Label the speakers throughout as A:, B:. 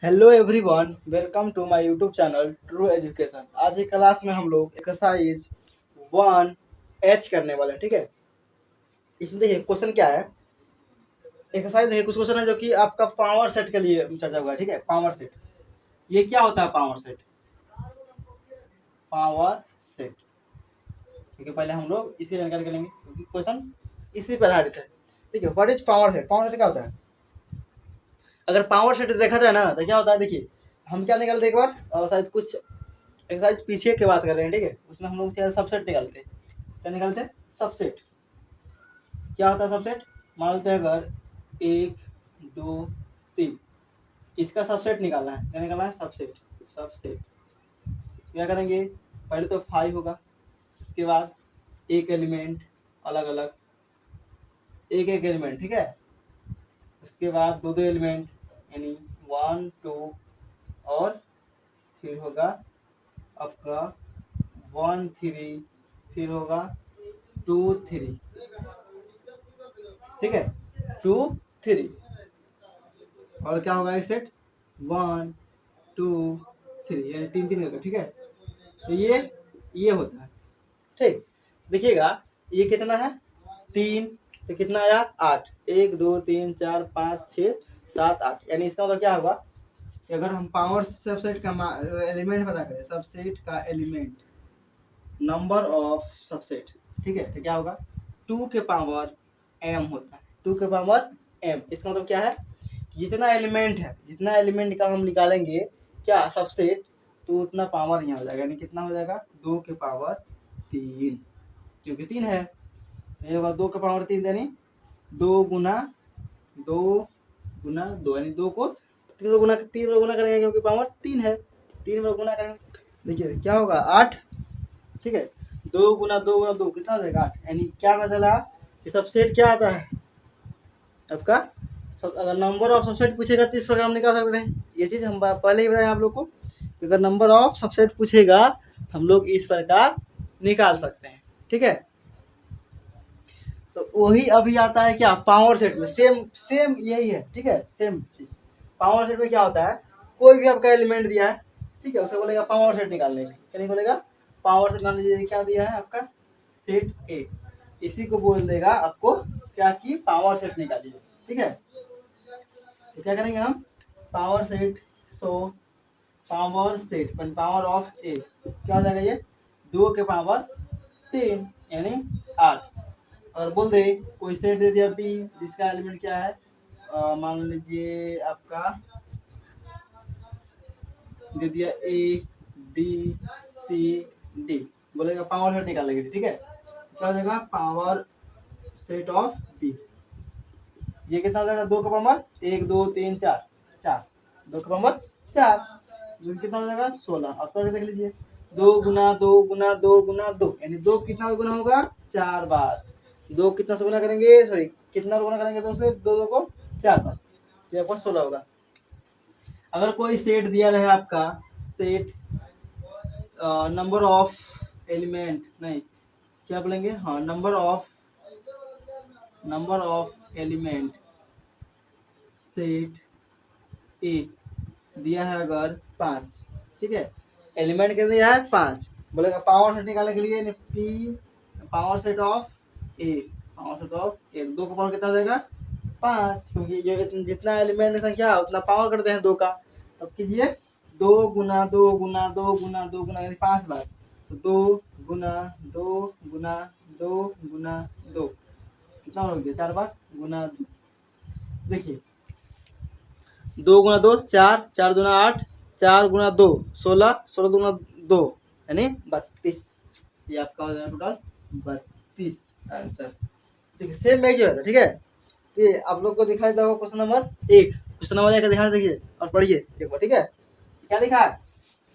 A: Hello everyone, welcome to my YouTube channel true education. आज की class में हम लोग एक्सरसाइज 1H करने वाले हैं। ठीक है, इसमें देखिए क्वेश्चन क्या है। एक्सरसाइज देखिए कुछ क्वेश्चन है जो कि आपका पावर सेट के लिए चर्चा हुआ है। ठीक है, पावर सेट ये क्या होता है? Power set, power set. ठीक है, पहले हम लोग इसकी जानकारी करेंगे क्योंकि क्वेश्चन इसी पर आधारित है। ठीक है, what is power set? Power set क्या होता है? अगर पावर सेट देखा जाए ना तो क्या होता है, देखिए हम क्या निकालते हैं एक बार, और शायद कुछ एक्सरसाइज पीछे की बात कर रहे हैं। ठीक है, उसमें हम लोग क्या सबसेट निकालते हैं। क्या निकालते हैं? सबसेट। क्या होता है सबसेट? मान लेते हैं अगर 1 2 3 इसका सबसेट निकालना है। क्या निकालना है? सबसेट। सबसेट क्या करेंगे? पहले तो 5 होगा, उसके बाद एक एलिमेंट अलग अलग, एक एक एलिमेंट। ठीक है, उसके बाद दो दो एलिमेंट यानी 1 2, और फिर होगा आपका 1 3, फिर होगा 2 3। ठीक है, 2 3, और क्या होगा? एक सेट 1 2 3 यानी तीन तीन होगा। ठीक है, तो ये होता है। ठीक, देखिएगा ये कितना है? 3, तो कितना आया? 8। 1 2 3 4 5 6 7 8, यानी इसका मतलब क्या होगा कि अगर हम पावर सबसेट का एलिमेंट पता करें, सबसेट का एलिमेंट, नंबर ऑफ सबसेट। ठीक है, तो क्या होगा? 2 के पावर m होता है। 2 के पावर m, इसका मतलब क्या है? जितना एलिमेंट है, जितना एलिमेंट का हम निकालेंगे क्या सबसेट, तो उतना पावर यहाँ हो जाएगा। यानी कितना हो जाएगा? 2 के पावर 3, क्योंकि 3 है। ये होगा 2 के पावर 3, यानी 2 गुना 2 यानी 2 को 3 में गुना करेंगे क्योंकि पावर 3 है। 3 में गुना करेंगे, देखिए क्या होगा? 8। ठीक है, 2 गुना 2 कितना हो जाएगा? 8। यानी क्या पता चला कि सबसेट क्या आता है आपका? सब अगर नंबर ऑफ सबसेट पूछेगा तो इस प्रकार हम निकाल सकते हैं। ये चीज़ हम पहले ही बताए आप लोग को, अगर नंबर ऑफ सबसेट पूछेगा तो हम लोग इस प्रकार निकाल सकते हैं। ठीक है, तो वही अभी आता है क्या? पावर सेट में सेम सेम यही है। ठीक है, सेम चीज पावर सेट में क्या होता है? कोई भी आपका एलिमेंट दिया है, ठीक है, उसे बोलेगा पावर सेट निकालने के लिए। क्या नहीं बोलेगा? Power set. मान लीजिए क्या दिया है आपका? सेट ए, इसी को बोल देगा आपको क्या कि पावर सेट निकालिए। ठीक है, तो क्या करेंगे हम? Power set, so power set power of A क्या हो जाएगा? ये 2 के पावर 3 यानी 8। और बोल दे कोई सेट दे दिया बी, जिसका एलिमेंट क्या है? मान लीजिए आपका दे दिया ए बी सी डी, बोलेगा पावर सेट निकालेंगे। ठीक है, तो क्या हो जाएगा? पावर सेट ऑफ बी, ये कितना हो जाएगा? 2 का पावर 1 2 3 4, 4 2 का पावर 4, जो कितना हो जाएगा? 16। अब तो देख लीजिए 2 गुना 2 गुना 2 गुना 2, यानी 2 कितना गुना होगा? 4 बार। 2 कितना से गुना करेंगे? सॉरी, कितना गुना करेंगे? 2 से 2 को 4 बार, तो आपका 16 होगा। अगर कोई सेट दिया रहे आपका, सेट नंबर ऑफ एलिमेंट, नहीं क्या बोलेंगे, हाँ नंबर ऑफ एलिमेंट सेट ए दिया है अगर 5। ठीक है, एलिमेंट कितना दिया है? 5। बोलेगा पावर सेट निकालने के लिए P power set of A, power set of A, 2 का पावर कितना देगा? 5, क्योंकि जो जितना एलिमेंट संख्या उतना पावर करते हैं 2 का। तब कीजिए 2 गुना 2 गुना 2 गुना 2 यानी 5 बार, तो 2 गुना 2 गुना 2 गुना 2 कितना हो गया? 4 बार गुना। देखिए 2 गुना 2 4, 4 दूना 8, 4 गुना 2 16, 16 दूना 2 यानी 32। ये आपका हो जाएगा टोटल 32 आंसर। देखिए सेम मैच हो जाता है। ठीक है, ये आप लोग को दिखाई देगा क्वेश्चन नंबर 1। क्वेश्चन नंबर 1 का ध्यान देखिए और पढ़िए एक बार। ठीक है, क्या लिखा है?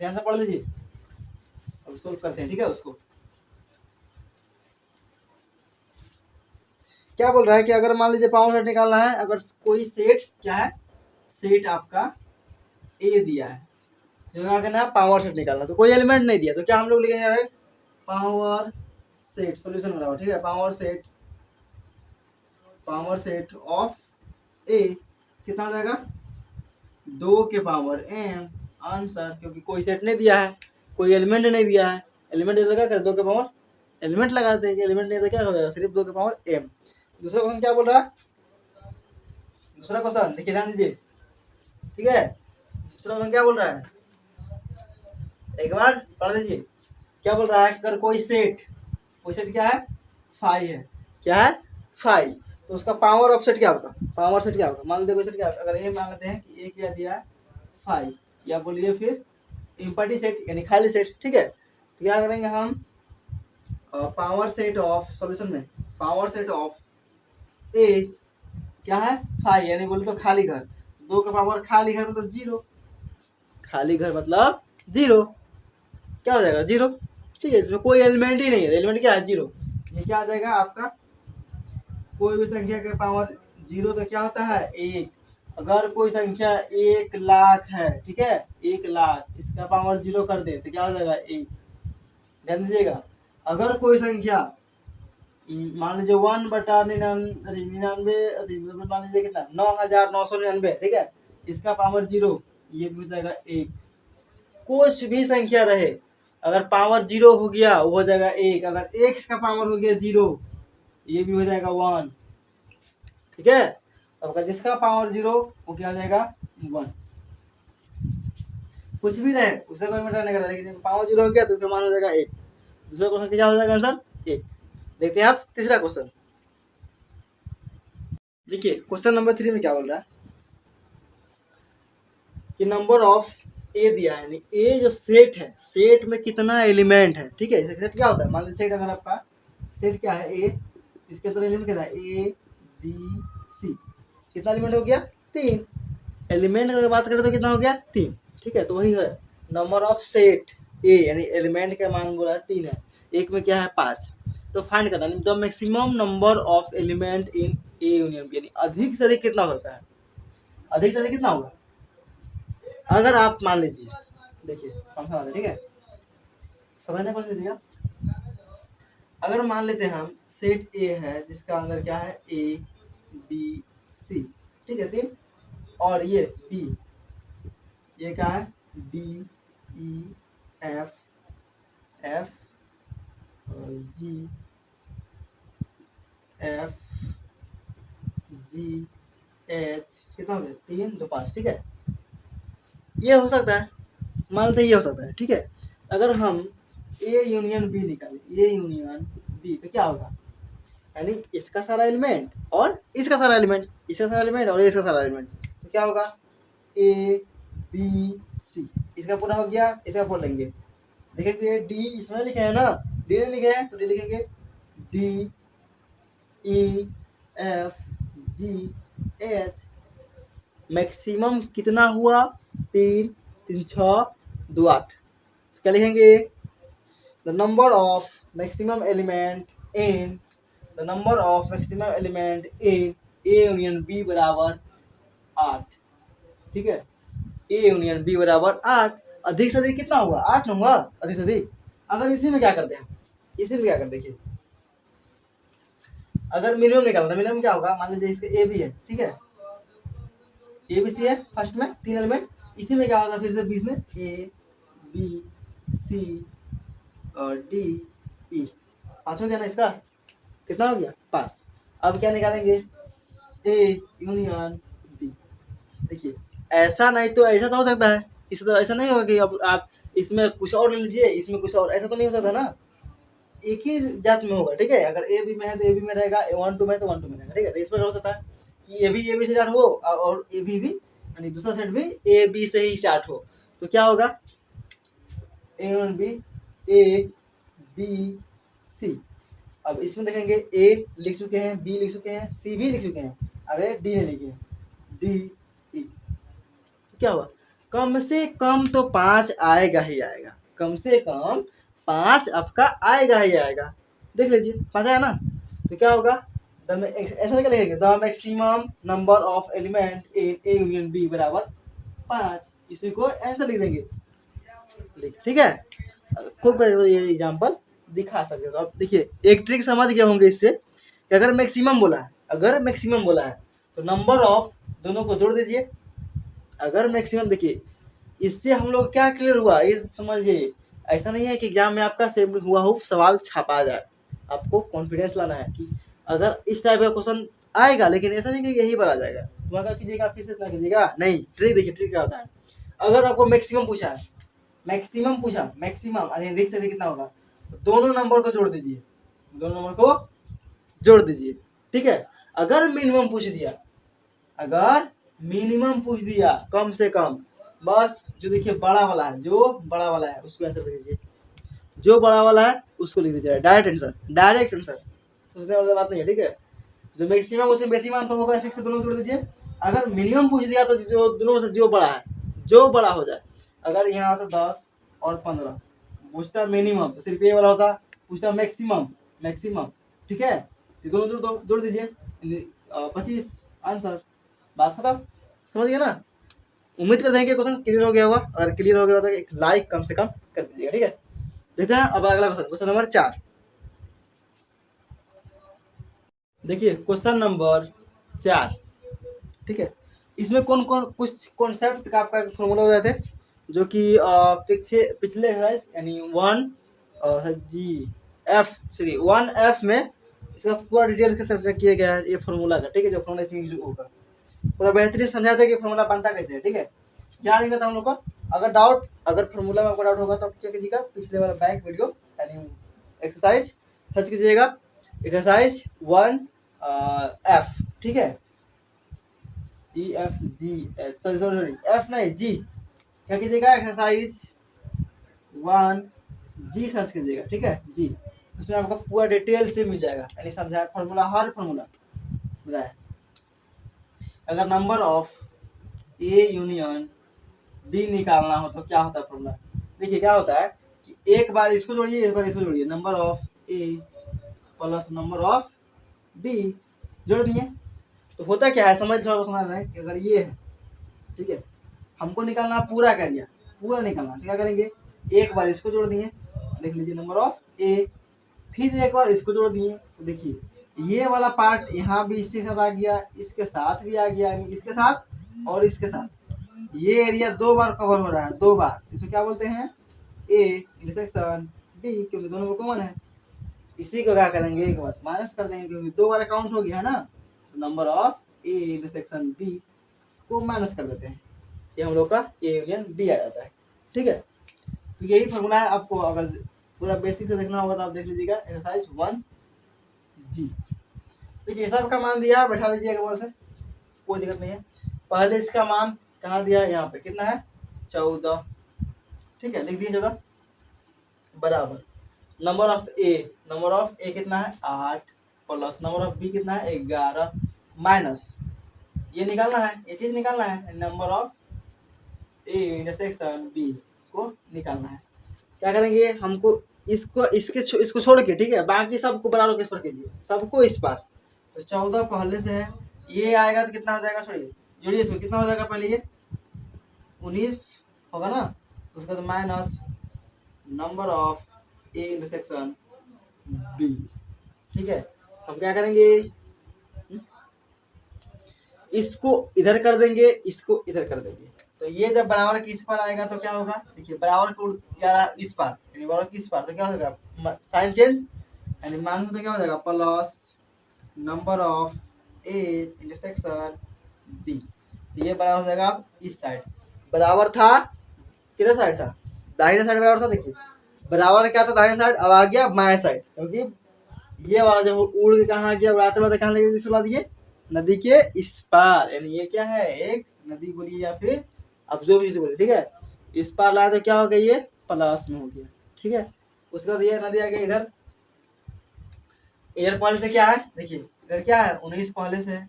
A: ध्यान से पढ़ लीजिए, अब सोल्व करते हैं। ठीक है, उसको क्या बोल रहा है कि अगर मान लीजिए पावर सेट निकालना है, अगर कोई सेट क्या है, सेट आपका ए दिया है, जो ना पावर सेट निकालना, तो कोई एलिमेंट नहीं दिया, तो क्या हम लोग लिखेंगे? राइट, पावर सेट सॉल्यूशन बराबर। ठीक है, पावर सेट ऑफ ए कितना हो जाएगा? 2 के पावर m आंसर, क्योंकि कोई सेट नहीं दिया है, कोई एलिमेंट नहीं दिया है। एलिमेंट दिया तो क्या करें, 2 के पावर एलिमेंट लगा देते हैं, कि एलिमेंट नहीं तो क्या हो जाएगा, सिर्फ 2 के पावर m। दूसरा क्वेश्चन क्या बोल रहा है, दूसरा क्वेश्चन देखिए ध्यान दीजिए, ठीक है। दूसरा क्वेश्चन क्या बोल रहा है, एक बार पढ़ लीजिए। क्या बोल रहा है, अगर कोई सेट क्या है, फाई है, क्या है, फाई, तो उसका पावर ऑफ सेट क्या होगा, पावर सेट क्या होगा। मान लीजिए कोई सेट क्या होगा, अगर ये मान लेते हैं कि ए क्या दिया है, फाई, या बोलिए फिर इम्पटी सेट यानी खाली सेट, ठीक है। तो क्या करेंगे हम, पावर सेट ऑफ सॉल्यूशन में, पावर सेट ऑफ ए क्या है, फाई, यानी बोले तो खाली घर, 2 का पावर खाली घर मतलब 0, खाली घर मतलब 0, क्या हो जाएगा 0, ठीक है। इसमें कोई एलिमेंट ही नहीं है, एलिमेंट क्या है 0, ये क्या आ जाएगा आपका, कोई भी संख्या के पावर 0 तो क्या होता है 1। अगर कोई संख्या 1 लाख है, ठीक है, 1 लाख, इसका पावर 0 कर दे तो क्या हो जाएगा 1। ध्यान दीजिएगा, अगर कोई संख्या मान लीजिए 1/99, मान लीजिए कितना 9,999, ठीक है, इसका पावर 0, ये भी हो जाएगा 1। कुछ भी संख्या रहे, अगर पावर 0 हो गया वो हो जाएगा 1, अगर x का पावर हो गया 0 ये भी हो जाएगा 1, ठीक है। अब अगर जिसका पावर 0 वो क्या हो जाएगा 1, कुछ भी रहे उससे कोई मैटर नहीं करता, लेकिन पावर 0 हो गया तो उसका मान हो जाएगा 1। दूसरा क्वेश्चन क्या हो जाएगा आंसर 1। देखते हैं आप तीसरा क्वेश्चन, देखिए क्वेश्चन नंबर 3 में क्या बोल रहा है कि नंबर ऑफ ए दिया है, यानी ए जो सेट है, सेट में कितना एलिमेंट है, ठीक है। सेट क्या होता है, मान लीजिए सेट अगर आपका सेट क्या है ए, इसके अंदर एलिमेंट कितना है ए बी सी, कितना एलिमेंट हो गया 3, एलिमेंट अगर बात करें तो कितना हो गया 3, ठीक है। तो वही है नंबर ऑफ सेट ए, यानी एलिमेंट का मान बोला है 3 है, एक में क्या है 5, तो फाइंड करना the maximum number of element in A union B, यानी अधिक से अधिक कितना होता है, अधिक से अधिक कितना होगा। अगर आप मान लीजिए, देखिए पंखा वाला, ठीक है, समझने की कोशिश कीजिएगा। अगर मान लेते हैं हम सेट ए है जिसका अंदर क्या है ए बी सी, ठीक है 3, और ये बी, ये क्या है D E F F G F G H, कितना हो गया 3 2 5, ठीक है। ये हो सकता है, मान लेते ये हो सकता है, ठीक है। अगर हम ए यूनियन बी निकालें, ए यूनियन बी, तो क्या होगा, यानी इसका सारा एलिमेंट और इसका सारा एलिमेंट, इसका सारा एलिमेंट और इसका सारा एलिमेंट, तो क्या होगा ए बी सी, इसका पूरा हो गया, इसका पूरा लेंगे, देखेंगे डी इसमें लिखे हैं ना, डी नहीं लिखे हैं तो डी लिखेंगे D E F G H, maximum कितना हुआ 3 3 6 2 8, क्या लिखेंगे the number of maximum element in, the number of maximum element in A union B बराबर 8, ठीक है, ए यूनियन बी बराबर 8। अधिक से अधिक कितना होगा 8 ना होगा अधिक से अधिक। अगर इसी में क्या करते हैं, इसी में क्या करते देखिए, अगर मिनिमम निकालना, मिनिमम क्या होगा, मान लीजिए इसका ए बी है, ठीक है, ए बी सी है फर्स्ट में 3 एलिमेंट, इसी में क्या होगा फिर से बीच में ए बी सी और डी ई, 5 हो गया ना, इसका कितना हो गया 5। अब क्या निकालेंगे ए यूनियन बी, देखिए ऐसा नहीं तो ऐसा तो हो सकता है, इस तो ऐसा नहीं होगा कि अब आप इसमें कुछ और ले लीजिए इसमें कुछ और, ऐसा तो नहीं हो सकता ना, एक ही जात में होगा, ठीक है। अगर ए बी में है तो ए बी में रहेगा, 1 2 में तो 1 2 में रहेगा, ठीक है। तो इस पर हो सकता है कि ए बी से स्टार्ट हो और ए बी भी, यानी दूसरा सेट भी ए बी से ही स्टार्ट हो, तो क्या होगा A one B A B C. अब इसमें देखेंगे ए लिख चुके हैं, बी लिख चुके हैं, सी भी लिख चुके हैं, अगर डी नहीं लिखे डी ई, तो क्या हुआ कम से कम तो 5 आएगा ही आएगा, कम से कम 5 आपका आएगा ही आएगा। देख लीजिए 5 आया ना, तो क्या होगा ऐसा क्या लिखेंगे the maximum number of element in A union B बराबर 5, इसी को आंसर लिख देंगे, ठीक है। खूब तो ये एग्जांपल दिखा सकते हो। तो अब देखिए एक ट्रिक समझ गए होंगे इससे कि अगर मैक्सिमम बोला है, अगर मैक्सिमम बोला है तो नंबर ऑफ दोनों को जोड़ दीजिए, अगर मैक्सिमम, देखिए इससे हम लोग क्या क्लियर हुआ ये समझिए। ऐसा नहीं है कि एग्जाम में आपका सेम हुआ हो सवाल छापा जाए, आपको कॉन्फिडेंस लाना है कि अगर इस टाइप का क्वेश्चन आएगा, लेकिन ऐसा नहीं कि यही पर आ जाएगा तो अगर कीजिएगा फिर से इतना कीजिएगा नहीं। ट्रिक देखिए, ट्रिक क्या होता है, अगर आपको मैक्सिमम पूछा है, मैक्सिमम पूछा, मैक्सिमम अरे देख सकते कितना होगा, दोनों नंबर को जोड़ दीजिए, दोनों नंबर को जोड़ दीजिए, ठीक है। अगर मिनिमम पूछ दिया, अगर मिनिमम पूछ दिया कम से कम, बस जो देखिए बड़ा वाला है, जो बड़ा वाला है उसको आंसर लिख दीजिए, जो बड़ा वाला है उसको लिख दीजिए, डायरेक्ट आंसर, डायरेक्ट आंसर, सोचने वाली बात नहीं है, ठीक है। जो मैक्सिमम उसे मैक्सिमम तो होगा, फिर से दोनों जोड़ दीजिए। अगर मिनिमम पूछ दिया तो जो दोनों में से जो बड़ा है, जो बड़ा हो जाए, अगर यहाँ तो 10 और 15 पूछता मिनिमम तो सिर्फ ये वाला होता, पूछता मैक्सिमम, मैक्सिमम, ठीक है, तो दोनों जोड़ दो, जोड़ दीजिए 25 आंसर, बात खत्म, समझ गए ना। उम्मीद करते हैं कि क्वेश्चन क्लियर हो गया होगा, अगर क्लियर हो गया होगा तो एक लाइक कम से कम कर दीजिएगा, ठीक है। देखते हैं अब अगला क्वेश्चन, क्वेश्चन नंबर 4। देखिए क्वेश्चन नंबर 4, ठीक है। इसमें कौन कौन कुछ कॉन्सेप्ट का आपका फॉर्मूला बताए थे, जो कि पिछले एक्सरसाइज यानी 1F में इसका पूरा डिटेल के चर्चा किया गया है ये फॉर्मूला का, ठीक है। जो फॉर्मूला इसमें यूज होगा पूरा बेहतरीन समझा था कि फॉर्मूला बनता कैसे है, ठीक है। क्या नहीं था हम लोग को, अगर डाउट, अगर फॉर्मूला में आपको डाउट होगा तो आप क्या कीजिएगा, पिछले वाला बैक वीडियो यानी एक्सरसाइज सर्च कीजिएगा, एक्सरसाइज 1F, ठीक है, EFG, सॉरी F नहीं G, क्या कीजिएगा एक्सरसाइज 1G सर्च कीजिएगा, ठीक है, जी। उसमें आपको पूरा डिटेल से मिल जाएगा, यानी समझाया फॉर्मूला, हर फॉर्मूला बताया। अगर number of A union B निकालना हो तो क्या होता है फॉर्मूला, देखिए क्या होता है कि एक बार इसको जोड़िए, एक बार इसको जोड़िए, number of A plus number of B, जोड़ दिए तो होता क्या है, समझ समझना है कि अगर ये है, ठीक है, हमको निकालना पूरा कर दिया, पूरा निकालना, क्या करेंगे, एक बार इसको जोड़ दिए, देख लीजिए नंबर ऑफ ए, फिर एक बार इसको जोड़ दिए तो देखिए ये वाला पार्ट यहाँ भी इसके साथ आ गया, इसके साथ भी आ गया, यानी इसके साथ और इसके साथ, ये एरिया 2 बार कवर हो रहा है, 2 बार, इसको क्या बोलते हैं, ए इंटरसेक्शन बी, क्योंकि दोनों में कॉमन है। इसी को क्या करेंगे, एक बार माइनस कर देंगे क्योंकि 2 बार काउंट हो गया है ना, तो number of A intersection B को माइनस कर देते हैं, ये हम लोग का ए यूनियन बी आ जाता है, ठीक है। तो यही फॉर्मूला है, आपको अगर पूरा बेसिक से देखना होगा तो आप देख लीजिएगा एक्सरसाइज 1G। देखिए सब का मान दिया, बैठा दीजिएगा बार से, कोई दिक्कत नहीं है। पहले इसका मान कहाँ दिया, यहाँ पे कितना है 14, ठीक है, लिख दिए जगह, बराबर नंबर ऑफ ए कितना है 8 प्लस नंबर ऑफ बी कितना है 11 माइनस ये निकालना है, ये चीज निकालना है, number of A intersection B को निकालना है। क्या करेंगे, हमको इसको छोड़ के, ठीक है, बाकी सबको बराबर किस पर कीजिए, सबको इस पर, तो 14 पहले से है, ये आएगा तो कितना हो जाएगा, छोड़िए जोड़िए इसको, कितना हो जाएगा पहले ये 19 होगा ना, उसका तो minus number of A intersection B, ठीक है। हम क्या करेंगे, इसको इधर कर देंगे, इसको इधर कर देंगे, तो ये जब बराबर के इस पर आएगा तो क्या होगा, देखिए बराबर को इस पर, यानी बराबर के इस पर, तो क्या हो जाएगा साइन चेंज, यानी मान तो क्या हो जाएगा plus number of A intersection B, ये बराबर हो जाएगा आप इस साइड, बराबर था किधर साइड था, दाहिने साइड बराबर था, देखिए बराबर क्या था दाहिने साइड, अब आ गया बाएं साइड, क्योंकि ये वाला जब उड़ के कहाँ गया, उड़ाते उड़ाते कहाँ लगे, सुला दिए नदी के इस पार, यानी ये क्या है एक नदी बोलिए या फिर अब जो भी बोलिए, ठीक है, इस पार लाए तो क्या हो गया, ये प्लस में हो गया, ठीक है। उसके बाद ये नदी आ गया इधर, इधर पहले से क्या है, देखिए इधर क्या है 19 पहले से है,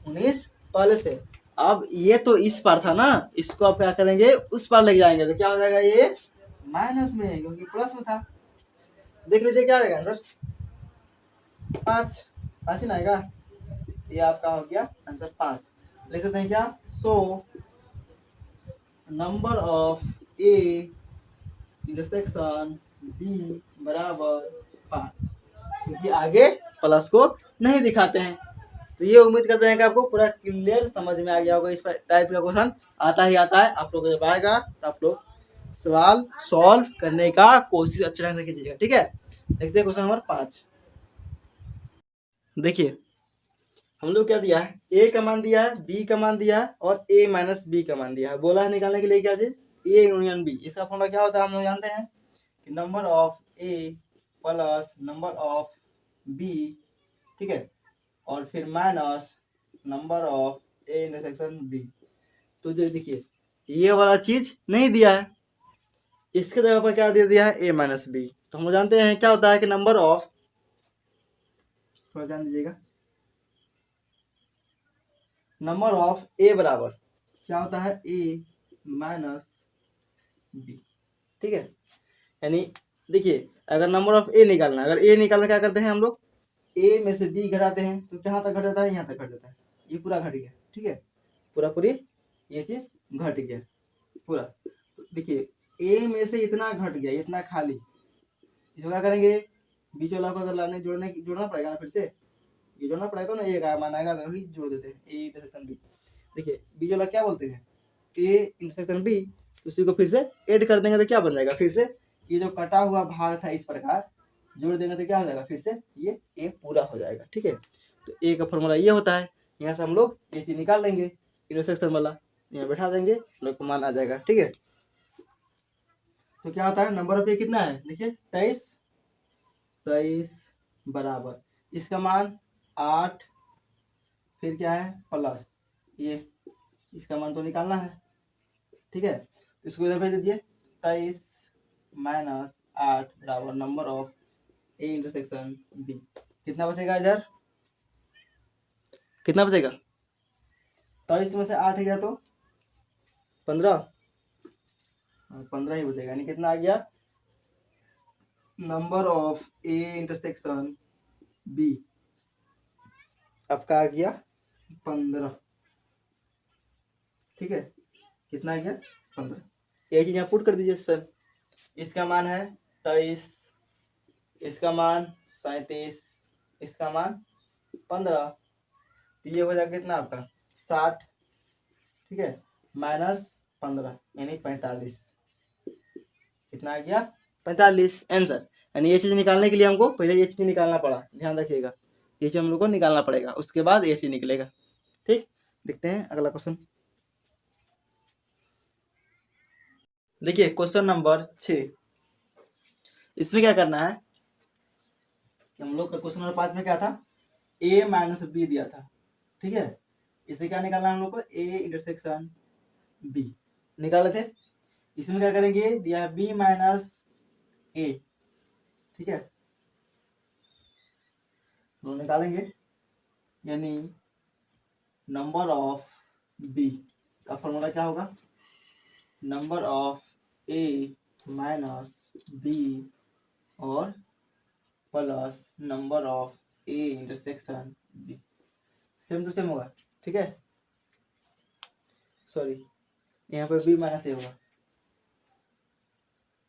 A: 19 पहले से, अब ये तो इस पार था ना, इसको आप क्या करेंगे उस पार लेके जाएंगे, तो क्या हो जाएगा ये माइनस में, क्योंकि प्लस में था, देख लीजिए क्या आएगा आंसर 5 ही ना आएगा, ये आपका हो गया आंसर 5, लिख सकते हैं क्या, so number of A intersection B बराबर 5, क्योंकि आगे प्लस को नहीं दिखाते हैं, तो ये उम्मीद करते हैं कि आपको पूरा क्लियर समझ में आ गया होगा। इस टाइप का क्वेश्चन आता ही आता है, आप लोग जब आएगा तो आप लोग सवाल सॉल्व करने का कोशिश अच्छे ढंग से कीजिएगा, ठीक है। देखते हैं क्वेश्चन नंबर 5। देखिए हम लोग क्या दिया है, ए का मान दिया है, बी का मान दिया है और ए माइनस बी का मान दिया है। बोला है निकालने के लिए क्या चीज, ए यूनियन बी। इसका फॉर्मूला क्या होता है हम लोग जानते हैं कि number of A plus number of B, ठीक है, और फिर minus number of A intersection B. तो जो देखिए ये वाला चीज नहीं दिया है, इसके जगह पर क्या दे दिया है, ए माइनस बी। तो हम लोग जानते हैं क्या होता है कि नंबर ऑफ, थोड़ा ध्यान दीजिएगा, नंबर ऑफ ए बराबर क्या होता है, ए माइनस बी, ठीक है। यानी देखिए अगर नंबर ऑफ ए निकालना है, अगर ए निकालना क्या करते हैं हम लोग, ए में से बी घटाते हैं तो कहाँ तक घट जाता है, यहाँ तक घट जाता है। ये पूरा घट गया, ठीक है, पूरा पूरी ये चीज घट गया पूरा। तो देखिए ए में से इतना घट गया, इतना खाली, इसको क्या करेंगे, बीच वाला को अगर लाने जोड़ना पड़ेगा ना, फिर से ये जोड़ना पड़ेगा ना, ए का मान आएगा तो वही जोड़ देते हैं, ए इंटरसेक्शन बी। देखिए बीच वाला क्या बोलते हैं, ए इंटरसेक्शन बी, उसी को फिर से ऐड कर देंगे तो क्या बन जाएगा, फिर से ये जो कटा हुआ भाग था इस प्रकार जोड़ देंगे तो क्या हो जाएगा, फिर से ये ए पूरा हो जाएगा, ठीक है। तो ए का फॉर्मूला ये होता है, यहाँ से हम लोग ए सी निकाल लेंगे, इंटरसेक्शन वाला यहाँ बैठा देंगे, लोग को मान आ जाएगा, ठीक है। तो क्या होता है, नंबर ऑफ ए कितना है, देखिए 23 बराबर इसका मान 8, फिर क्या है प्लस ये, इसका मान तो निकालना है, ठीक है। इसको इधर भेज दीजिए, 23 माइनस 8 बराबर number of A intersection B. कितना बचेगा इधर, कितना बचेगा, 23 में से 8 गया तो 15, 15 ही बचेगा, यानी कितना आ गया, number of A intersection B आपका आ गया 15, ठीक है। कितना आ गया 15, ये चीज यहाँ पुट कर दीजिए सर। इसका मान है 23, इसका मान 37, इसका मान 15, तो ये हो जाएगा कितना आपका 60, ठीक है, माइनस 15 यानी 45, कितना आ गया 45 आंसर। यानी ये चीज निकालने के लिए हमको पहले ये चीज निकालना पड़ा, ध्यान रखिएगा, ये चीज हम लोग को निकालना पड़ेगा, उसके बाद ये चीज निकलेगा, ठीक। देखते हैं अगला क्वेश्चन। देखिए क्वेश्चन नंबर 6, इसमें क्या करना है, हम लोग का क्वेश्चन नंबर 5 में क्या था, ए माइनस बी दिया था, ठीक है। इससे क्या निकालना है हम लोग को, ए इंटरसेक्शन बी निकाले थे। इसमें क्या करेंगे, दिया है बी माइनस ए, ठीक है, तो निकालेंगे, यानी नंबर ऑफ बी का फॉर्मूला क्या होगा, number of A minus B और plus number of A intersection B, same to same होगा, ठीक है। सॉरी यहाँ पे बी माइनस ए होगा,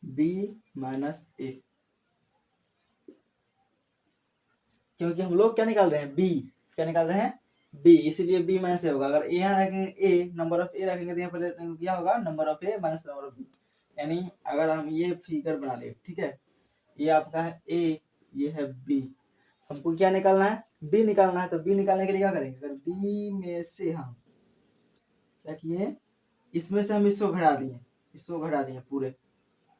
A: बी माइनस ए, क्योंकि हम लोग क्या निकाल रहे हैं, बी, क्या निकाल रहे हैं बी, इसीलिए बी माइनस ए होगा। अगर यहाँ रखेंगे ए, नंबर ऑफ ए रखेंगे तो यहाँ पर क्या होगा, number of A minus number of B. यानी अगर हम ये फिगर बना ले, ठीक है, ये आपका है ए, ये है बी, हमको क्या निकालना है, बी निकालना है। तो बी निकालने के लिए क्या करेंगे, अगर बी में से हम क्या किए, इसमें से हम इसको घटा दिए पूरे,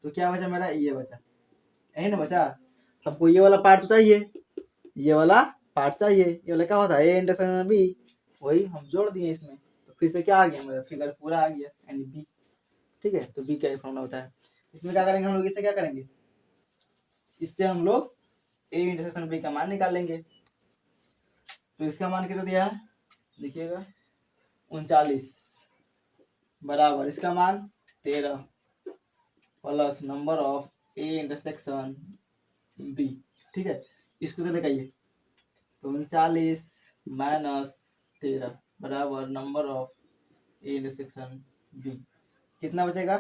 A: तो क्या बचा मेरा, ये बचा, यही ना बचा। हमको ये वाला पार्ट तो चाहिए, ये वाला पार्ट चाहिए, ये वाला क्या होता है, ए इंटरसेक्शन बी, वही हम जोड़ दिए इसमें, तो फिर से क्या आ गया, मेरा फिगर पूरा आ गया, यानी बी, ठीक है। तो बी का फॉर्मूला होता है। इसमें क्या करेंगे हम लोग, इससे क्या करेंगे, इससे हम लोग ए इंटरसेक्शन बी का मान निकाल लेंगे। तो इसका मान कितना दिया है, देखिएगा 39 बराबर इसका मान 13 plus number of A intersection B, ठीक है। इसको तो लगाइए, तो 39 माइनस 13 बराबर number of A intersection B, कितना बचेगा,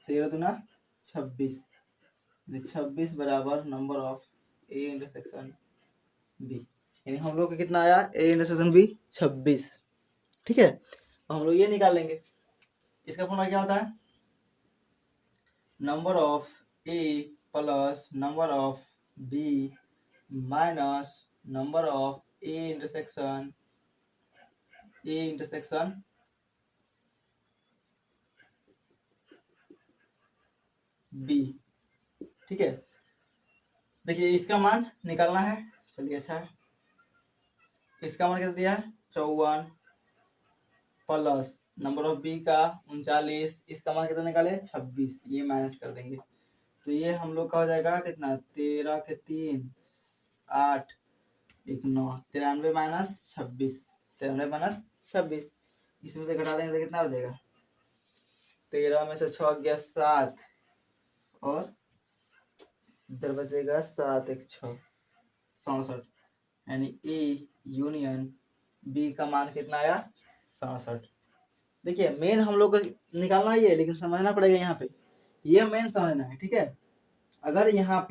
A: 13 दूना 26, 26 बराबर number of A intersection B, यानी हम लोग का कितना आया, ए इंटरसेक्शन बी 26। ठीक है, तो हम लोग ये निकाल लेंगे। इसका फॉर्मूला क्या होता है, number of A plus number of B minus number of A intersection B. ठीक है, देखिए इसका मान निकालना है। चलिए अच्छा है, इसका मान कितना दिया है 54 प्लस नंबर ऑफ बी का 39, इसका मान कितना निकाले 26, ये माइनस कर देंगे तो ये हम लोग का हो जाएगा कितना 13 के 3 8 1 9 93 माइनस 26, 93 माइनस 26, इसमें से घटा देंगे तो कितना हो जाएगा 13 में से 6 गया 7 और इधर बचेगा 7 1 6 67, यानी ए यूनियन बी का मान कितना आया 67। देखिए मेन हम लोग को निकालना ही है, लेकिन समझना पड़ेगा यहाँ पे, ये मेन समझना है। ठीक है, अगर यहाँ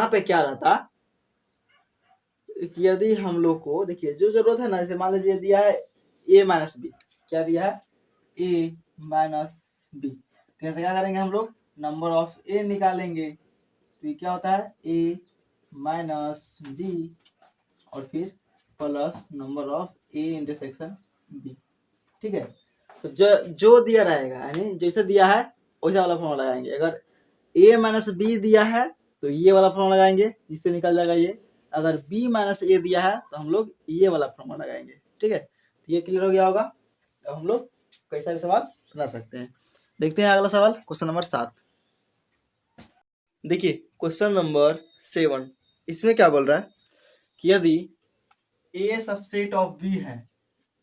A: पे क्या रहता कि यदि हम लोग को देखिए जो जरूरत है ना, जैसे मान लीजिए दिया है ए माइनस बी, क्या दिया है ए माइनस बी, तो यहाँ से क्या करेंगे हम लोग नंबर ऑफ ए निकालेंगे, तो ये क्या होता है ए माइनस बी और फिर plus number of A intersection B. ठीक है, तो जो दिया रहेगा यानी जैसे दिया है वैसा वाला फॉर्मूला लगाएंगे। अगर ए माइनस बी दिया है तो ये वाला फॉर्मूला लगाएंगे जिससे निकल जाएगा ये, अगर बी माइनस ए दिया है तो हम लोग ये वाला फॉर्मूला लगाएंगे। ठीक है, तो ये क्लियर हो गया होगा। अब हम लोग कई सारे सवाल बना सकते हैं। देखते हैं अगला सवाल, क्वेश्चन नंबर 7। देखिए क्वेश्चन नंबर 7, इसमें क्या बोल रहा है कि यदि ए सबसेट ऑफ बी है,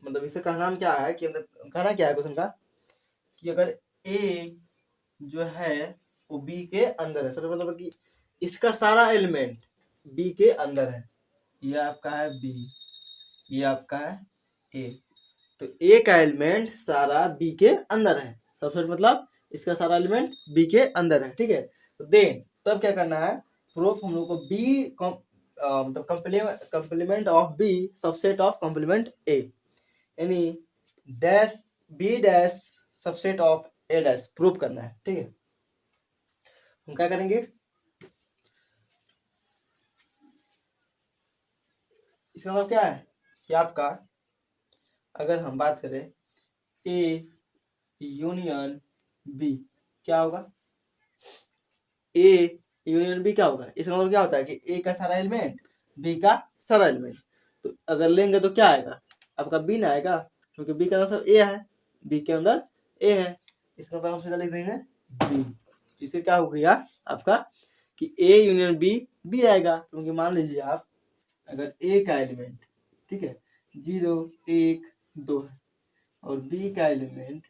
A: मतलब इसे कहना क्या है कि कहना क्या है क्वेश्चन का कि अगर ए जो है वो बी के अंदर है, सबसे मतलब कि इसका सारा एलिमेंट बी के अंदर है, ये आपका है बी, ये आपका है ए, तो ए का एलिमेंट सारा बी के अंदर है, सबसे मतलब इसका सारा एलिमेंट बी के अंदर है। ठीक है, तो देन तब क्या करना है, प्रूफ हम लोग को बी मतलब complement of B subset of complement A, यानी dash B dash subset of A dash prove करना है। ठीक है, हम क्या करेंगे, इसका मतलब क्या है कि आपका अगर हम बात करें ए यूनियन बी क्या होगा, ए यूनियन बी क्या होगा, इसका मतलब क्या होता है कि ए का सारा एलिमेंट बी का सारा एलिमेंट, तो अगर लेंगे तो क्या आएगा आपका बी ना आएगा, क्योंकि बी का मतलब ए है, बी के अंदर ए है, इसका मतलब हम सीधा लिख देंगे बी। इससे क्या हो गया आपका कि ए यूनियन बी बी आएगा, क्योंकि मान लीजिए आप अगर ए का एलिमेंट ठीक है 0 1 2 है और बी का एलिमेंट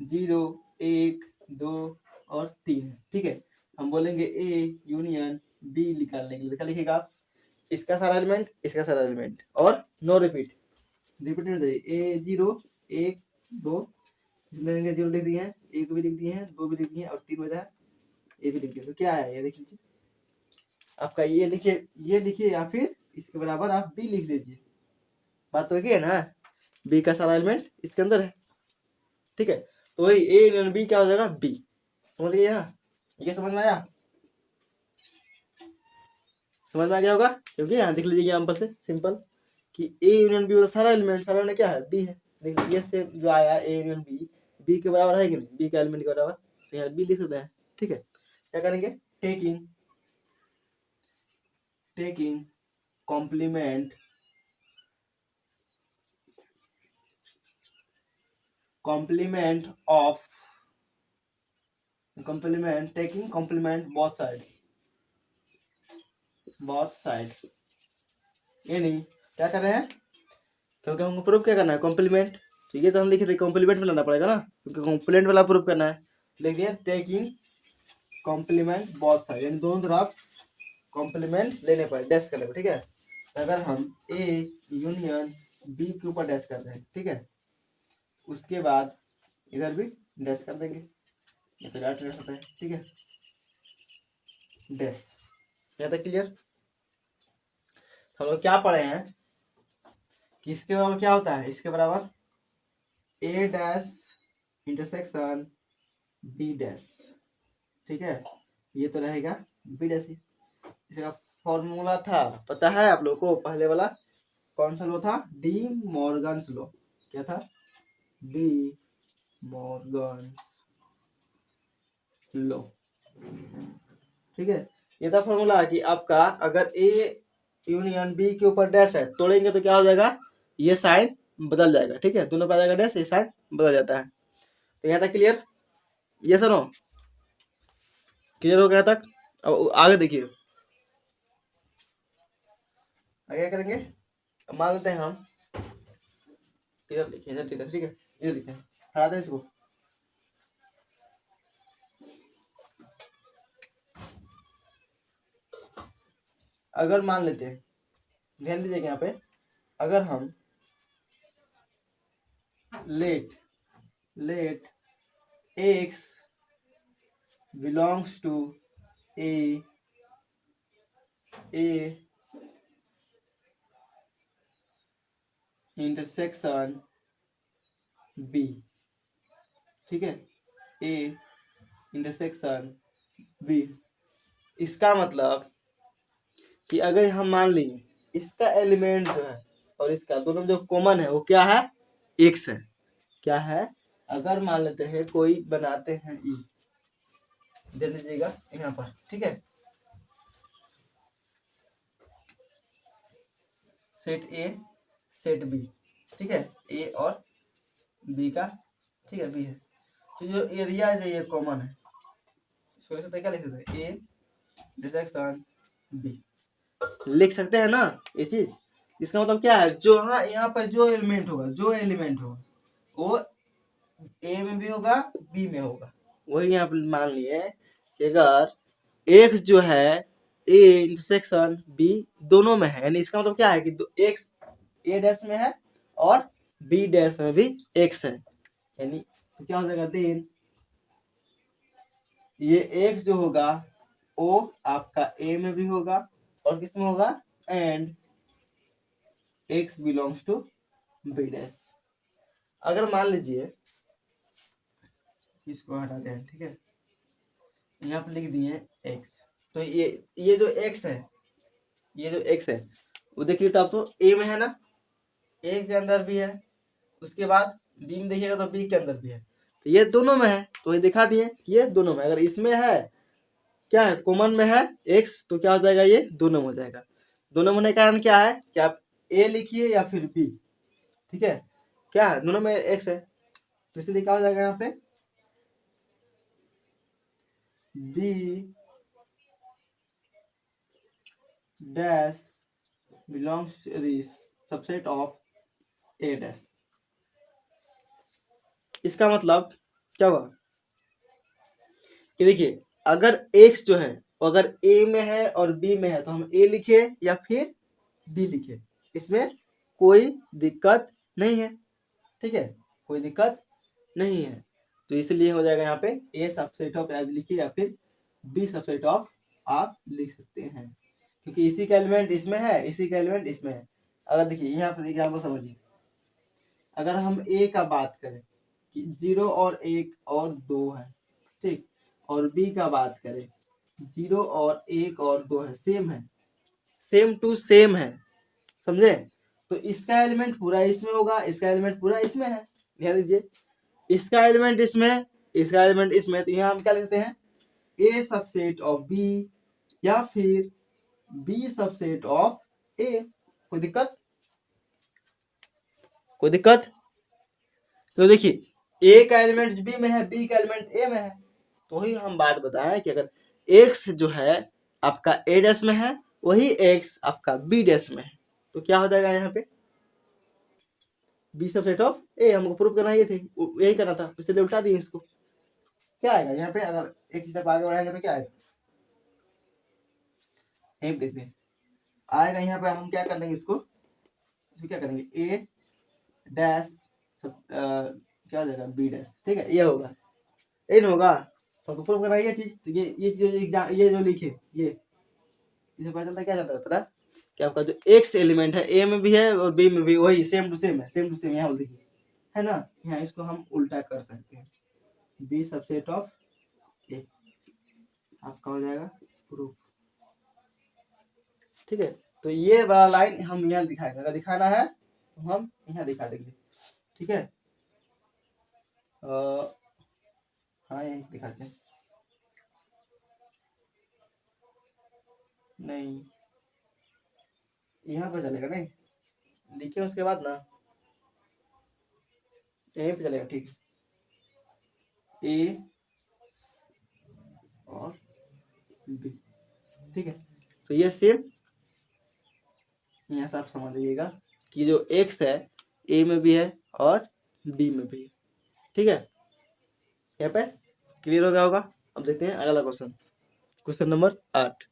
A: 0 1 2 और 3 है, ठीक है, हम बोलेंगे ए यूनियन बी निकालने के लिए क्या लिखेगा आप, इसका सारा एलिमेंट इसका सारा एलिमेंट और नो रिपीट नहीं चाहिए, ए 0 1 2 इसमें 0 लिख दिए हैं, 1 भी लिख दिए हैं, 2 भी लिख दिए हैं और 3 बचा ए भी लिख दिए, तो क्या है ये देख लीजिए आपका, ये लिखिए या फिर इसके बराबर आप बी लिख लीजिए, बात तो एक ही है ना, बी का सारा एलिमेंट इसके अंदर है। ठीक है, तो वही ए यूनियन बी क्या हो जाएगा बी, समझ गए ना, ये समझ में आया, समझ में आ गया होगा, क्योंकि यहाँ देख लीजिए एग्जाम्पल से सिंपल कि ए यूनियन बी सारा एलिमेंट क्या है बी है, देख लीजिए से जो आया ए यूनियन बी बी के बराबर है कि नहीं, बी का एलिमेंट के बराबर, तो यहाँ बी लिख सकते हैं। ठीक है, क्या करेंगे taking complement taking complement both side, यानी क्या कर रहे हैं, क्योंकि हमको प्रूफ क्या करना है कॉम्प्लीमेंट, ठीक है, तो हम लिखे थे कॉम्प्लीमेंट में लाना पड़ेगा ना, क्योंकि कॉम्प्लीमेंट वाला प्रूफ करना है, लिख दिए टेकिंग कॉम्प्लीमेंट बोथ साइड, यानी दोनों तरफ कॉम्प्लीमेंट लेने पड़े, डैश करने पड़े। ठीक है, तो अगर हम ए यूनियन बी के ऊपर डैश कर रहे हैं, ठीक है, उसके बाद इधर भी डैश कर देंगे, ये तो डैश होता है। ठीक है, डैश यहाँ तक क्लियर, हम लोग क्या पढ़े हैं कि इसके बराबर क्या होता है, इसके बराबर ए डैश इंटरसेक्शन बी डैश, ठीक है, ये तो रहेगा बी डैश। इसका फॉर्मूला था पता है आप लोग को, पहले वाला कौन सा लो था, डी मॉर्गन्स लो, क्या था, डी मॉर्गन्स लो, ठीक है। ये था फॉर्मूला कि आपका अगर ए यूनियन बी के ऊपर डैश है, तोड़ेंगे तो क्या हो जाएगा, ये साइन बदल जाएगा, ठीक है, दोनों पे आ जाएगा डैश, ये साइन बदल जाता है। तो यहाँ तक क्लियर, ये सुनो क्लियर हो गया तक। अब आगे देखिए, आगे क्या करेंगे, मान लेते हैं हम इधर लिखिए, इधर इधर, ठीक है, इधर लिखते हैं, हटाते हैं इसको। अगर मान लेते हैं, ध्यान दीजिएगा यहाँ पे, अगर हम let x belongs to a intersection b, ठीक है, a इंटरसेक्शन b, इसका मतलब कि अगर हम मान लेंगे इसका एलिमेंट जो है और इसका दोनों जो कॉमन है वो क्या है, x है, क्या है, अगर मान लेते हैं कोई बनाते हैं ई, दे दीजिएगा यहाँ पर, ठीक है, सेट ए सेट बी, ठीक है, ए और बी का, ठीक है, बी है, तो जो एरिया है ये कॉमन है, इसको लिख सकते हैं, क्या लिख सकते हैं, ए इंटरसेक्शन बी, लिख सकते हैं ना ये चीज। इसका मतलब क्या है, जो हाँ यहाँ पर जो एलिमेंट होगा वो ए में भी होगा बी में होगा, वही यहाँ पर मान लिए कि अगर एक्स जो है ए इंटरसेक्शन बी दोनों में है, यानी इसका मतलब क्या है कि एक्स ए डैश में है और बी डैश में भी एक्स है, यानी तो क्या हो जाएगा, देन ये एक्स जो होगा वो आपका ए में भी होगा और किस में होगा, and x belongs to B dash. अगर मान लीजिए इसको हटाते हैं, ठीक है, यहाँ पे लिख दिए एक्स, तो ये जो एक्स है, ये जो एक्स है वो देखिए तो आप तो ए में है ना, ए के अंदर भी है, उसके बाद बी में देखिएगा तो बी के अंदर भी है, तो ये दोनों में है, तो ये दिखा दिए कि ये दोनों में, अगर इसमें है क्या है, कॉमन में है एक्स, तो क्या हो जाएगा, ये दोनों में हो जाएगा। दोनों में होने का कारण क्या है कि आप ए लिखिए या फिर बी, ठीक है, क्या है, दोनों में एक्स है, तो इसलिए क्या हो जाएगा यहाँ पे, B dash belongs to the subset of a dash. इसका मतलब क्या हुआ कि देखिए अगर x जो है अगर a में है और b में है तो हम a लिखे या फिर b लिखे, इसमें कोई दिक्कत नहीं है, ठीक है, कोई दिक्कत नहीं है, तो इसलिए हो जाएगा यहाँ पे a सबसेट ऑफ आप लिखिए या फिर b सबसेट ऑफ आप लिख सकते हैं, क्योंकि इसी का एलिमेंट इसमें है, इसी का एलिमेंट इसमें है। अगर देखिए यहाँ पर एग्जाम्पल समझिए, अगर हम ए का बात करें कि 0 और 1 और 2 है, ठीक, और बी का बात करें 0 और 1 और 2 है, सेम है, सेम टू सेम है, समझे, तो इसका एलिमेंट पूरा इसमें होगा, इसका एलिमेंट पूरा इसमें है, ध्यान दीजिए, इसका एलिमेंट इसमें, इसका एलिमेंट इसमें, तो यहाँ हम क्या लिखते हैं, ए सबसेट ऑफ बी या फिर बी सबसेट ऑफ ए, कोई दिक्कत, कोई दिक्कत, तो देखिए ए का एलिमेंट बी में है, बी का एलिमेंट ए में है, तो ही हम बात बताएं कि अगर एक्स जो है आपका ए डैश में है वही एक्स आपका बी डैश में है, तो क्या हो जाएगा यहाँ पे, बी सबसेट ऑफ ए, हमको प्रूव करना ये थे, यही करना था, इसलिए उल्टा दिए इसको, क्या आएगा यहाँ पे, अगर एक स्टेप आगे बढ़ाएंगे तो क्या आएगा, यही देखते हैं, आएगा यहाँ पे, हम क्या कर देंगे इसको क्या करेंगे, ए डैश क्या हो जाएगा, बी डैश, ठीक है, ये होगा, ये नहीं होगा तो प्रूव करना ये चीज, तो ये जो लिखे ये इसे पता चलता क्या जाता है, पता कि आपका जो एक्स एलिमेंट है ए में भी है और बी में भी, वही सेम टू सेम है, सेम टू सेम यहाँ देखिए है ना। यहाँ इसको हम उल्टा कर सकते हैं, बी सबसेट ऑफ ए, आपका हो जाएगा प्रूफ। ठीक है, तो ये वाला लाइन हम यहाँ दिखाएंगे, अगर दिखाना है तो हम यहाँ दिखा देंगे। ठीक है, हाँ ये दिखाते हैं, नहीं यहाँ पे चलेगा, नहीं लिखिए उसके बाद ना, यहीं पे चलेगा। ठीक है, ए और बी, ठीक है, तो ये सेम यहाँ से आप समझ लीजिएगा कि जो एक्स है ए में भी है और बी में भी है। ठीक है, यहाँ पे क्लियर हो गया होगा। अब देखते हैं अगला क्वेश्चन, क्वेश्चन नंबर 8।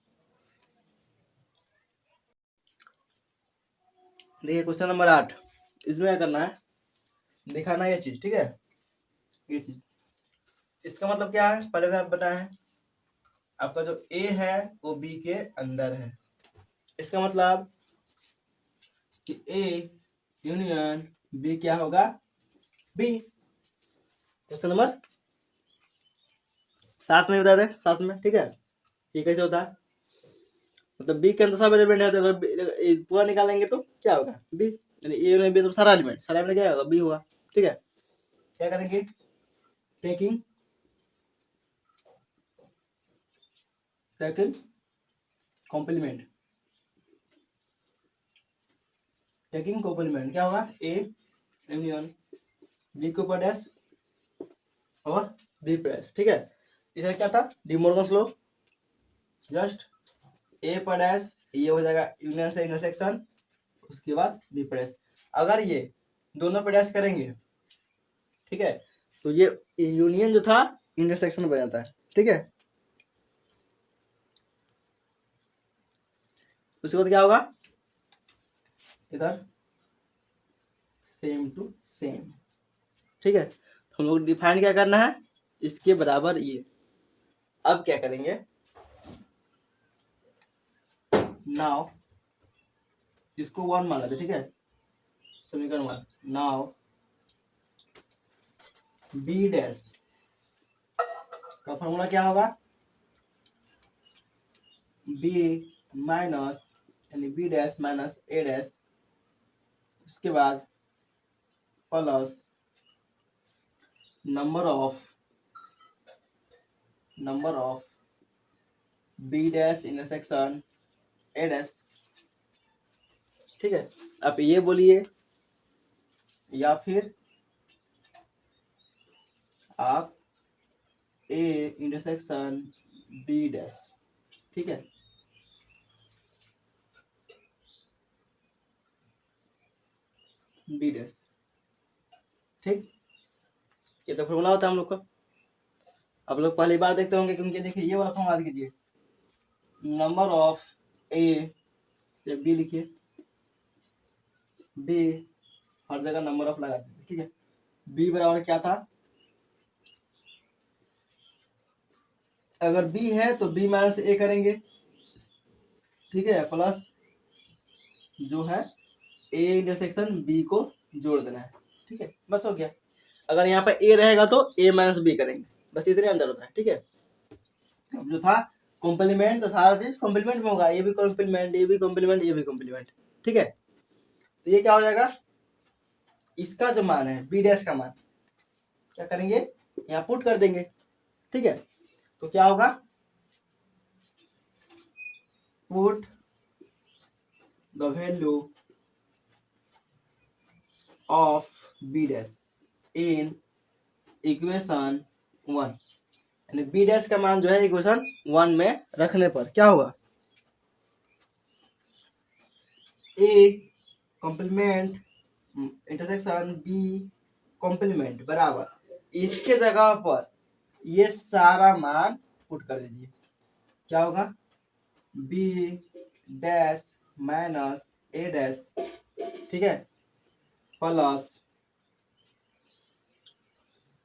A: देखिए क्वेश्चन नंबर 8, इसमें क्या करना है, दिखाना है ये चीज। ठीक है, ये चीज, इसका मतलब क्या है पहले आप बताएं, आपका जो ए है वो बी के अंदर है, इसका मतलब कि ए यूनियन बी क्या होगा, बी। क्वेश्चन नंबर 7 में बता दें, 7 में। ठीक है, ये कैसे होता है, मतलब बी के अंदर सब एलिमेंट है, तो अगर पूरा निकालेंगे तो क्या होगा, बी, यानी ए में बी तो सारा एलिमेंट क्या होगा, बी होगा। ठीक है, क्या करेंगे, टेकिंग कॉम्प्लीमेंट, टेकिंग कॉम्प्लीमेंट क्या होगा, ए यूनियन बी के ऊपर डैश और बी प्रेस। ठीक है, इसे क्या था, D Morgan's law, just a पर डैश, ये हो जाएगा यूनियन से इंटरसेक्शन, उसके बाद बी प्रेस। अगर ये दोनों पर डैश करेंगे, ठीक है, तो ये यूनियन जो था इंटरसेक्शन बन जाता है। ठीक है, उसके बाद क्या होगा, इधर सेम टू सेम। ठीक है, तो हम लोग डिफाइन क्या करना है, इसके बराबर ये। अब क्या करेंगे, नाउ इसको 1 मान लेते। ठीक है, समीकरण 1, नाउ बी डैश का फॉर्मूला क्या होगा, बी माइनस यानी B dash minus A dash, उसके बाद plus number of B dash intersection A dash. ठीक है, आप ये बोलिए या फिर आप ए इंटरसेक्शन बी डैश। ठीक है, बी डैश। ठीक, ये तो फॉर्मूला होता है हम लोग का, आप लोग पहली बार देखते होंगे, क्योंकि देखिए ये वाला फॉर्मूला कीजिए, नंबर ऑफ ए से बी लिखिए, बी हर जगह नंबर ऑफ लगा दीजिए। ठीक है, बी बराबर क्या था, अगर बी है तो बी माइनस ए करेंगे। ठीक है, प्लस जो है ए इंटरसेक्शन बी को जोड़ देना है। ठीक है, बस हो गया। अगर यहाँ पर ए रहेगा तो ए माइनस बी करेंगे, बस इतने अंदर होता है। ठीक है, जो था कॉम्प्लीमेंट, तो सारा चीज कॉम्प्लीमेंट में होगा, ये भी कॉम्प्लीमेंट, ये भी कॉम्प्लीमेंट, ये भी कॉम्प्लीमेंट। ठीक है, तो ये क्या हो जाएगा, इसका जो मान है बी डैश का मान क्या करेंगे, यहाँ पुट कर देंगे। ठीक है, तो क्या होगा, put the value of B dash in equation 1, यानी बी डैश का मान जो है इक्वेशन 1 में रखने पर क्या होगा, A complement intersection B complement बराबर इसके जगह पर ये सारा मान पुट कर दीजिए, क्या होगा, B dash minus A dash. ठीक है, plus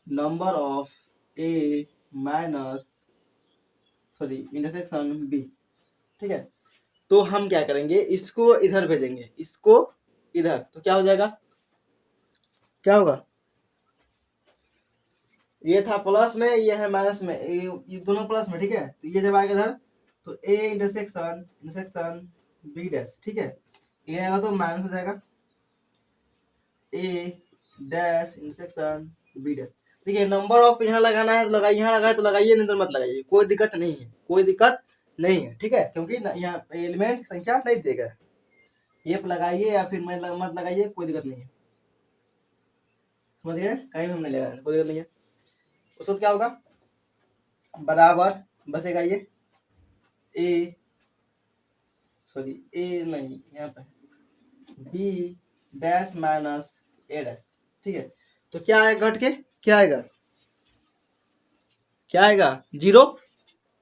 A: number of A minus intersection B. ठीक है, तो हम क्या करेंगे, इसको इधर भेजेंगे, इसको इधर, तो क्या हो जाएगा, क्या होगा, ये था प्लस में, ये है माइनस में, ये दोनों प्लस में, ठीक है। तो ये जब आएगा इधर तो A intersection intersection B dash, ठीक है, ये आएगा तो माइनस हो जाएगा A dash intersection B dash. देखिए नंबर ऑफ यहाँ लगाना है तो लगाइए, यहाँ लगाए तो लगाइए, नहीं तो मत लगाइए, कोई दिक्कत नहीं है, कोई दिक्कत नहीं है, ठीक है, क्योंकि यहाँ एलिमेंट संख्या नहीं देगा, ये लगाइए या फिर मत लगाइए, कोई दिक्कत नहीं है, समझ गए, कहीं भी हमने लगाया कोई दिक्कत नहीं है। उसके बाद क्या होगा, बराबर बचेगा ये ए सॉरी ए नहीं, यहाँ पे B dash minus A dash, ठीक है। तो क्या आएगा घट के, क्या आएगा, क्या आएगा, जीरो।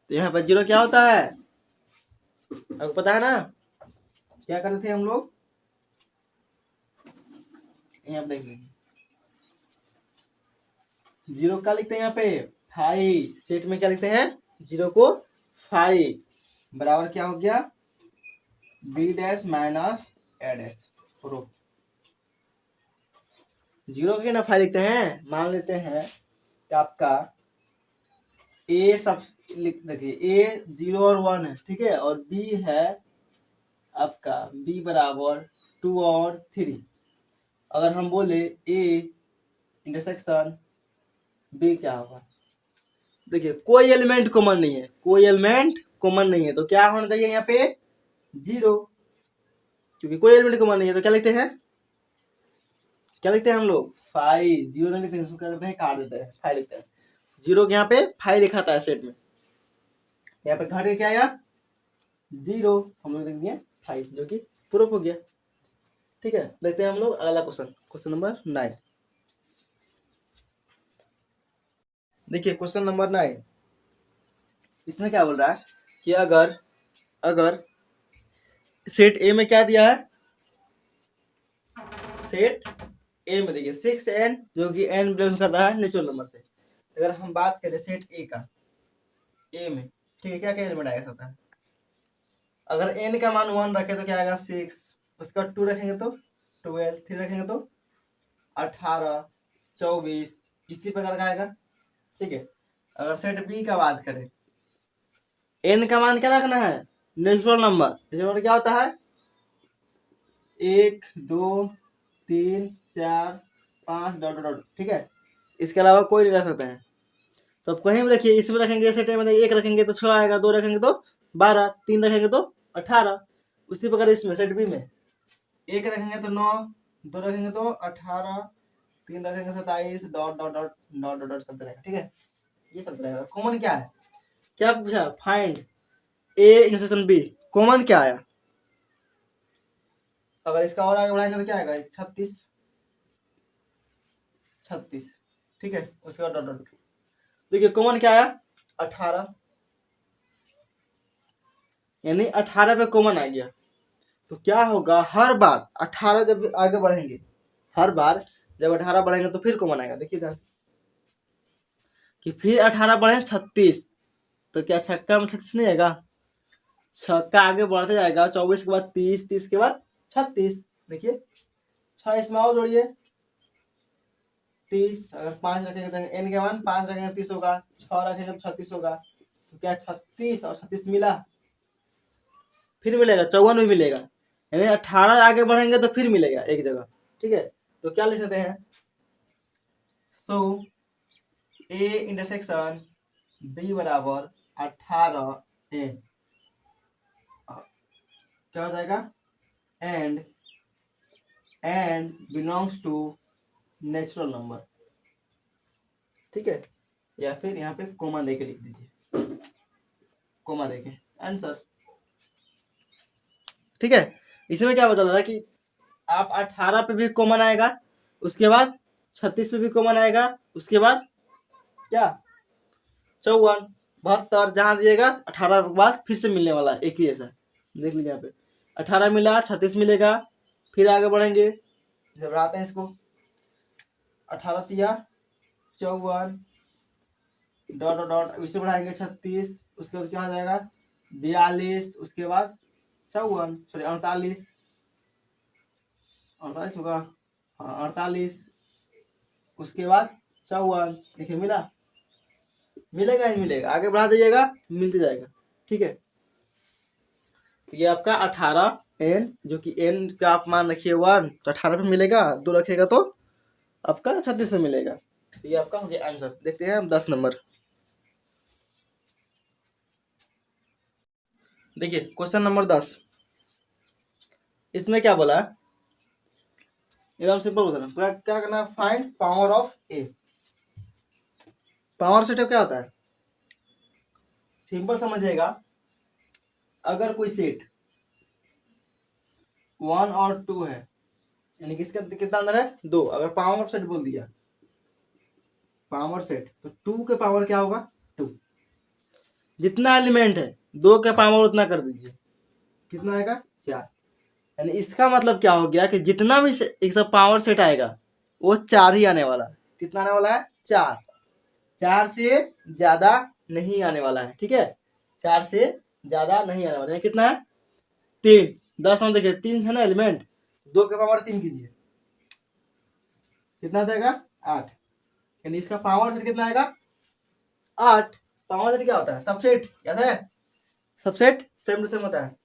A: तो यहाँ पर जीरो क्या होता है, आपको पता है ना, क्या करते थे हम लोग, यहाँ पे देखिए जीरो क्या लिखते हैं यहाँ पे, फाइव, सेट में क्या लिखते हैं, जीरो को फाइव, बराबर क्या हो गया, B dash minus A dash, zero के ना फाइव लिखते हैं, मान लेते हैं कि आपका ए सब लिख देखिए, ए 0 और 1 है, ठीक है, और बी है आपका बी बराबर 2 और 3। अगर हम बोले ए इंटरसेक्शन बी क्या होगा, देखिए कोई एलिमेंट कॉमन नहीं है, कोई एलिमेंट कॉमन नहीं है, तो क्या होना चाहिए यहाँ पे, जीरो, क्योंकि कोई एलिमेंट कॉमन नहीं है, तो क्या लिखते हैं, क्या लिखते हैं हम लोग, फाइव, जीरो नहीं लिखते हैं, उसको क्या करते हैं, काट देते हैं, फाइव लिखते हैं, जीरो के यहाँ पे फाइव लिखा था सेट में, यहाँ पे घट के क्या आया, जीरो, हम लोग लिख दिए फाइव, जो कि प्रूफ हो गया, ठीक है। देखते हैं हम लोग अगला क्वेश्चन, क्वेश्चन नंबर 9। देखिए क्वेश्चन नंबर 9, इसमें क्या बोल रहा है कि अगर अगर सेट ए में क्या दिया है, सेट ए में देखिए 6n, जो कि n बिलोंग करता है नेचुरल नंबर से। अगर हम बात करें सेट ए का, ए में, ठीक है, क्या क्या एलिमेंट आएगा सकता है, अगर n का मान 1 रखे तो क्या आएगा 6, उसका 2 रखेंगे तो 12, 3 रखेंगे तो 18, 24, इसी प्रकार का आएगा, ठीक है। अगर सेट बी का बात करें, n का मान क्या रखना है, नेचुरल नंबर, नेचुरल नंबर क्या होता है, 1 2 3 4 5 डॉट डॉट, ठीक है, इसके अलावा कोई नहीं रख सकते हैं। तो अब कहीं भी रखिए, इसमें रखेंगे सेट में 1 रखेंगे तो 6 आएगा, 2 रखेंगे तो 12, 3 रखेंगे तो 18, उसी प्रकार इसमें सेट बी में 1 रखेंगे तो 9, 2 रखेंगे तो 18, 3 रखेंगे 27, dot dot dot dot dot चलते रहेगा, ठीक है, ये चलता रहेगा। कॉमन क्या है, क्या पूछा, find A intersection B, common क्या आया, अगर इसका और आगे बढ़ाएंगे तो क्या आएगा, 36, ठीक है, उसके बाद डॉट डॉट, देखिए कॉमन क्या आया, 18, यानी 18 पे कॉमन आ गया। तो क्या होगा, हर बार 18 जब आगे बढ़ेंगे, हर बार जब 18 बढ़ेंगे तो फिर कॉमन आएगा, देखिए ध्यान कि फिर 18 बढ़े 36, तो क्या छक्का में 36 नहीं आएगा, छक्का आगे बढ़ते जाएगा, 24 के बाद 30, 30 के बाद 36, देखिए 6 इसमें और जोड़िए 30, अगर 5 रखेंगे तो n के मान 5 रखेंगे 30 होगा, 6 रखेंगे तो 36 होगा, तो क्या 36 और 36 मिला, फिर मिलेगा 54 भी मिलेगा, यानी 18 आगे बढ़ेंगे तो फिर मिलेगा एक जगह, ठीक है। तो क्या लिख सकते हैं, सो ए इंटरसेक्शन बी बराबर 18 ए, क्या हो जाएगा, and belongs to natural number, ठीक है, या फिर यहाँ पे कोमा देके लिख दीजिए, कोमा देके आंसर, ठीक है। इसमें क्या बता रहा है कि आप 18 पे भी कॉमन आएगा, उसके बाद 36 पे भी कॉमन आएगा, उसके बाद क्या 54, 72, जहां दिएगा 18 के बाद फिर से मिलने वाला एक ही ऐसा, देख लीजिए यहाँ पे 18 मिला, 36 मिलेगा, फिर आगे बढ़ेंगे, जब आते हैं इसको 18 तिया 54 डॉट डॉट डॉट, इसे बढ़ाएंगे 36, उसके बाद क्या हो जाएगा 42, उसके बाद 54, सॉरी 48, 48 होगा, हाँ 48, उसके बाद 54, देखिए मिला, मिलेगा ही मिलेगा, आगे बढ़ा दीजिएगा मिलते जाएगा, ठीक है। तो ये आपका 18n, जो कि n का आप मान रखिए 1, तो 18 पे मिलेगा, 2 रखिएगा तो आपका 36 में मिलेगा। तो ये आपका हो गया आंसर। देखते हैं हम 10 नंबर। देखिए क्वेश्चन नंबर 10, इसमें क्या बोला है, एकदम सिंपल क्वेश्चन है। क्या करना है, find power of A. Power set क्या होता है, सिंपल समझिएगा, अगर कोई सेट 1 और 2 है, यानी किसका कितना अंदर है, 2, अगर पावर सेट बोल दिया, पावर सेट, तो 2 के पावर क्या होगा, 2, जितना एलिमेंट है 2 के पावर उतना कर दीजिए, कितना आएगा, 4। यानी इसका मतलब क्या हो गया कि जितना भी एक सब पावर सेट आएगा वो 4 ही आने वाला है। कितना आने वाला है, 4, 4 से ज्यादा नहीं आने वाला है, ठीक है, 4 से ज्यादा नहीं आने वाला है। कितना है, 3, 10 में देखिए 3 है ना एलिमेंट, 2 के पावर 3 कीजिए, कितना जाएगा, 8। यानी इसका पावर सेट कितना आएगा, 8। पावर सेट क्या होता है, सबसेट, याद है, सबसेट सेम टू सेम होता है।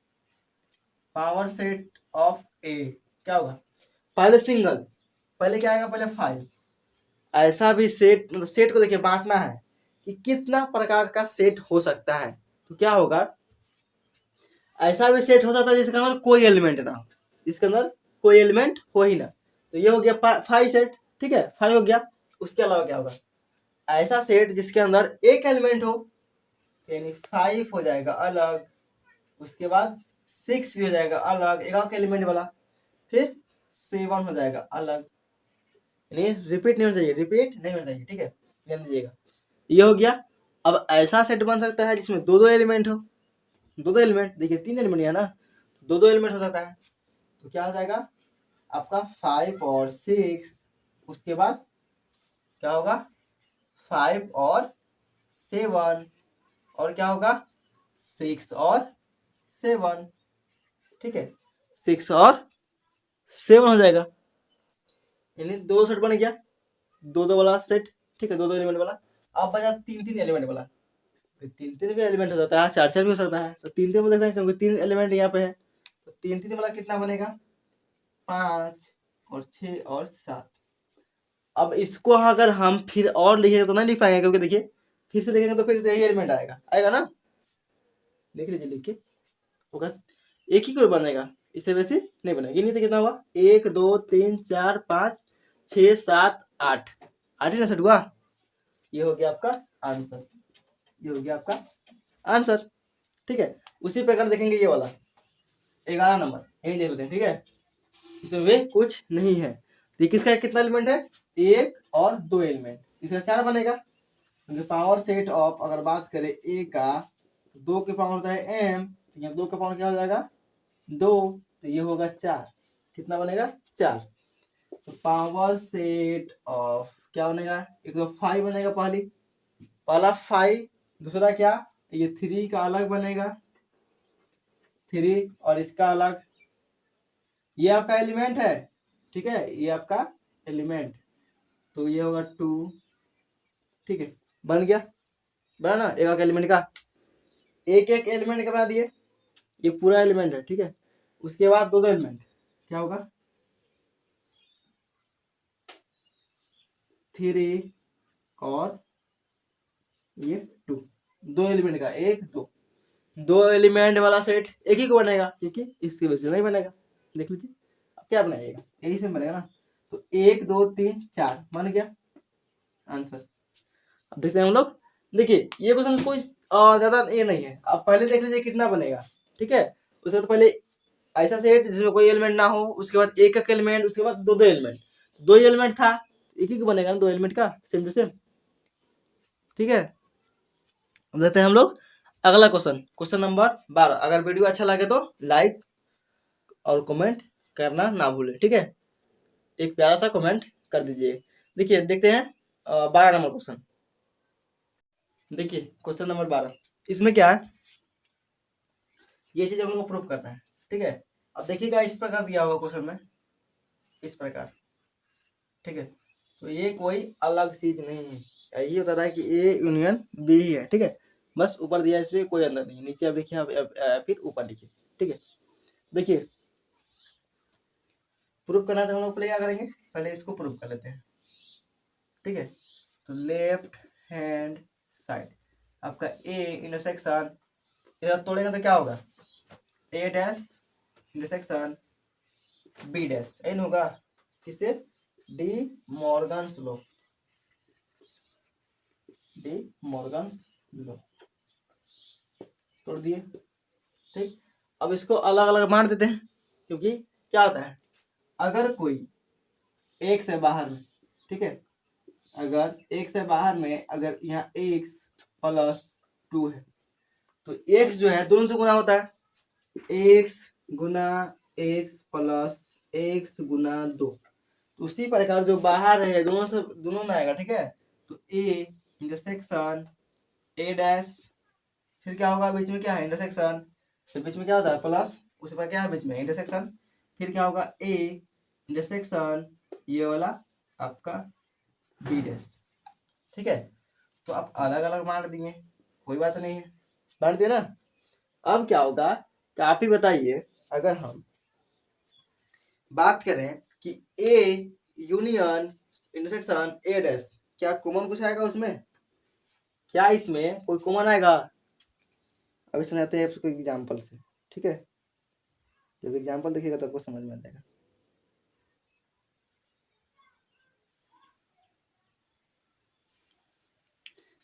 A: पावर सेट ऑफ ए क्या होगा, पहले सिंगल, पहले क्या आएगा, पहले 5। ऐसा भी सेट, मतलब सेट को देखिए बांटना है कि कितना प्रकार का सेट हो सकता है, तो क्या होगा, ऐसा भी सेट हो सकता है जिसके अंदर कोई एलिमेंट ना हो, इसके अंदर कोई एलिमेंट हो ही ना, तो ये हो गया 5 सेट, ठीक है, 5 हो गया। उसके अलावा क्या होगा, ऐसा सेट जिसके अंदर एक एलिमेंट हो, यानी 5 हो जाएगा अलग, उसके बाद 6 भी हो जाएगा अलग, एक एलिमेंट वाला, फिर 7 हो जाएगा अलग, यानी रिपीट नहीं होना चाहिए, रिपीट नहीं होना चाहिए, ठीक है, ध्यान दीजिएगा। ये हो गया। अब ऐसा सेट बन सकता है जिसमें 2 एलिमेंट हो, 2 एलिमेंट, देखिए 3 एलिमेंट है ना, 2 एलिमेंट हो सकता है, तो क्या हो जाएगा आपका 5 और 6, उसके बाद क्या होगा, 5 और 7, और क्या होगा, 6 और 7, ठीक है, 6 और 7 हो जाएगा, यानी 2 सेट बन गया, 2 वाला सेट, ठीक है, 2 एलिमेंट वाला। अब बचा 3 एलिमेंट वाला, 3 भी एलिमेंट हो सकता है, 4 भी हो सकता है, तो 3 में देखते हैं, क्योंकि 3 एलिमेंट यहाँ पे है, तो 3 वाला कितना बनेगा, 5 और 6 और 7। अब इसको अगर हम फिर और लिखेंगे तो नहीं लिख पाएंगे, क्योंकि देखिए फिर से लिखेंगे तो फिर से यही एलिमेंट आएगा, आएगा ना, लिख लीजिए, लिख के होगा, एक ही कोई बनेगा, इससे वैसे नहीं बनेगा। ये नहीं तो कितना हुआ, 1 2 3 4 5 6 7 8, 8 ही ना सेट हुआ। ये हो गया आपका आंसर, ये हो गया आपका आंसर, ठीक है। उसी प्रकार देखेंगे ये वाला 11 नंबर, यही देख लेते हैं, ठीक है, इसमें भी कुछ नहीं है। तो किसका कितना एलिमेंट है, 1 और 2 एलिमेंट, इसका 4 बनेगा, क्योंकि पावर सेट ऑफ अगर बात करें ए का, तो 2 के पावर होता है m, तो यहाँ 2 का पावर क्या हो जाएगा, 2, तो ये होगा 4, कितना बनेगा, 4। तो पावर सेट ऑफ क्या बनेगा, एक तो 5 बनेगा, पहला 5, दूसरा क्या, ये 3 का अलग बनेगा, 3 और इसका अलग, ये आपका एलिमेंट है, ठीक है, ये आपका एलिमेंट, तो ये होगा 2, ठीक है, बन गया, बना ना, एक एलिमेंट का, एक एलिमेंट का बना दिए, ये पूरा एलिमेंट है, ठीक है। उसके बाद 2 एलिमेंट, क्या होगा, 3 और ये 2, 2 एलिमेंट का, 1 2 एलिमेंट वाला सेट एक ही को बनेगा, ठीक है, इसकी वजह से नहीं बनेगा, देख लीजिए अब क्या बनाएगा, यही से बनेगा ना, तो 1 2 3 4 बन गया आंसर। अब देखते हैं हम लोग, देखिए ये क्वेश्चन कोई ज्यादा ये नहीं है, आप पहले देख लीजिए कितना बनेगा, ठीक है। उससे तो पहले ऐसा सेट जिसमें कोई एलिमेंट ना हो, उसके बाद एक एलिमेंट, उसके बाद 2 एलिमेंट, 2 एलिमेंट था, एक ही को बनेगा ना 2 एलिमेंट का, सेम टू सेम, ठीक है। अब देखते हैं हम लोग अगला क्वेश्चन, क्वेश्चन नंबर 12। अगर वीडियो अच्छा लगे तो लाइक और कमेंट करना ना भूलें, ठीक है, एक प्यारा सा कमेंट कर दीजिए। देखिए देखते हैं 12 नंबर क्वेश्चन। देखिए क्वेश्चन नंबर 12, इसमें क्या है, ये चीज हम लोग को प्रूव करना है, ठीक है। अब देखिएगा इस प्रकार दिया होगा क्वेश्चन में, इस प्रकार, ठीक है। तो ये कोई अलग चीज नहीं है, ये बता रहा है कि ए यूनियन बी ही है, ठीक है। बस ऊपर दिया है, इसमें कोई अंदर नहीं, नीचे अब लिखिए, फिर ऊपर लिखिए, ठीक है। देखिए प्रूफ करना है तो हम लोग पहले क्या करेंगे, पहले इसको प्रूफ कर लेते हैं, ठीक है। तो लेफ्ट हैंड साइड आपका ए इंटरसेक्शन, इधर तोड़ेंगे तो क्या होगा, A dash intersection B dash, एन होगा किससे, De Morgan's law, De Morgan's law, तोड़ दिए, ठीक। अब इसको अलग अलग मान देते हैं, क्योंकि क्या होता है, अगर कोई एक से बाहर में, ठीक है, अगर एक से बाहर में अगर यहाँ x प्लस 2 है, तो x जो है दोनों से गुना होता है, x गुना x प्लस x गुना 2, तो उसी प्रकार जो बाहर है दोनों से, दोनों में आएगा, ठीक है। तो a इंटरसेक्शन a डैश, फिर क्या होगा बीच में, क्या है इंटरसेक्शन, फिर बीच में क्या होता है प्लस, उसी पर क्या है बीच में इंटरसेक्शन, फिर क्या होगा a इंटरसेक्शन ये वाला आपका बी डैश, ठीक है। तो आप अलग अलग बांट दिए, कोई बात नहीं है, बांट दिए ना। अब क्या होगा कि आप ही बताइए, अगर हम बात करें कि A union intersection A dash, क्या कॉमन कुछ आएगा उसमें, क्या इसमें कोई कॉमन आएगा। अब इसमें आते हैं कोई एग्जाम्पल से, ठीक है। जब एग्जाम्पल देखिएगा तो आपको समझ में आ जाएगा।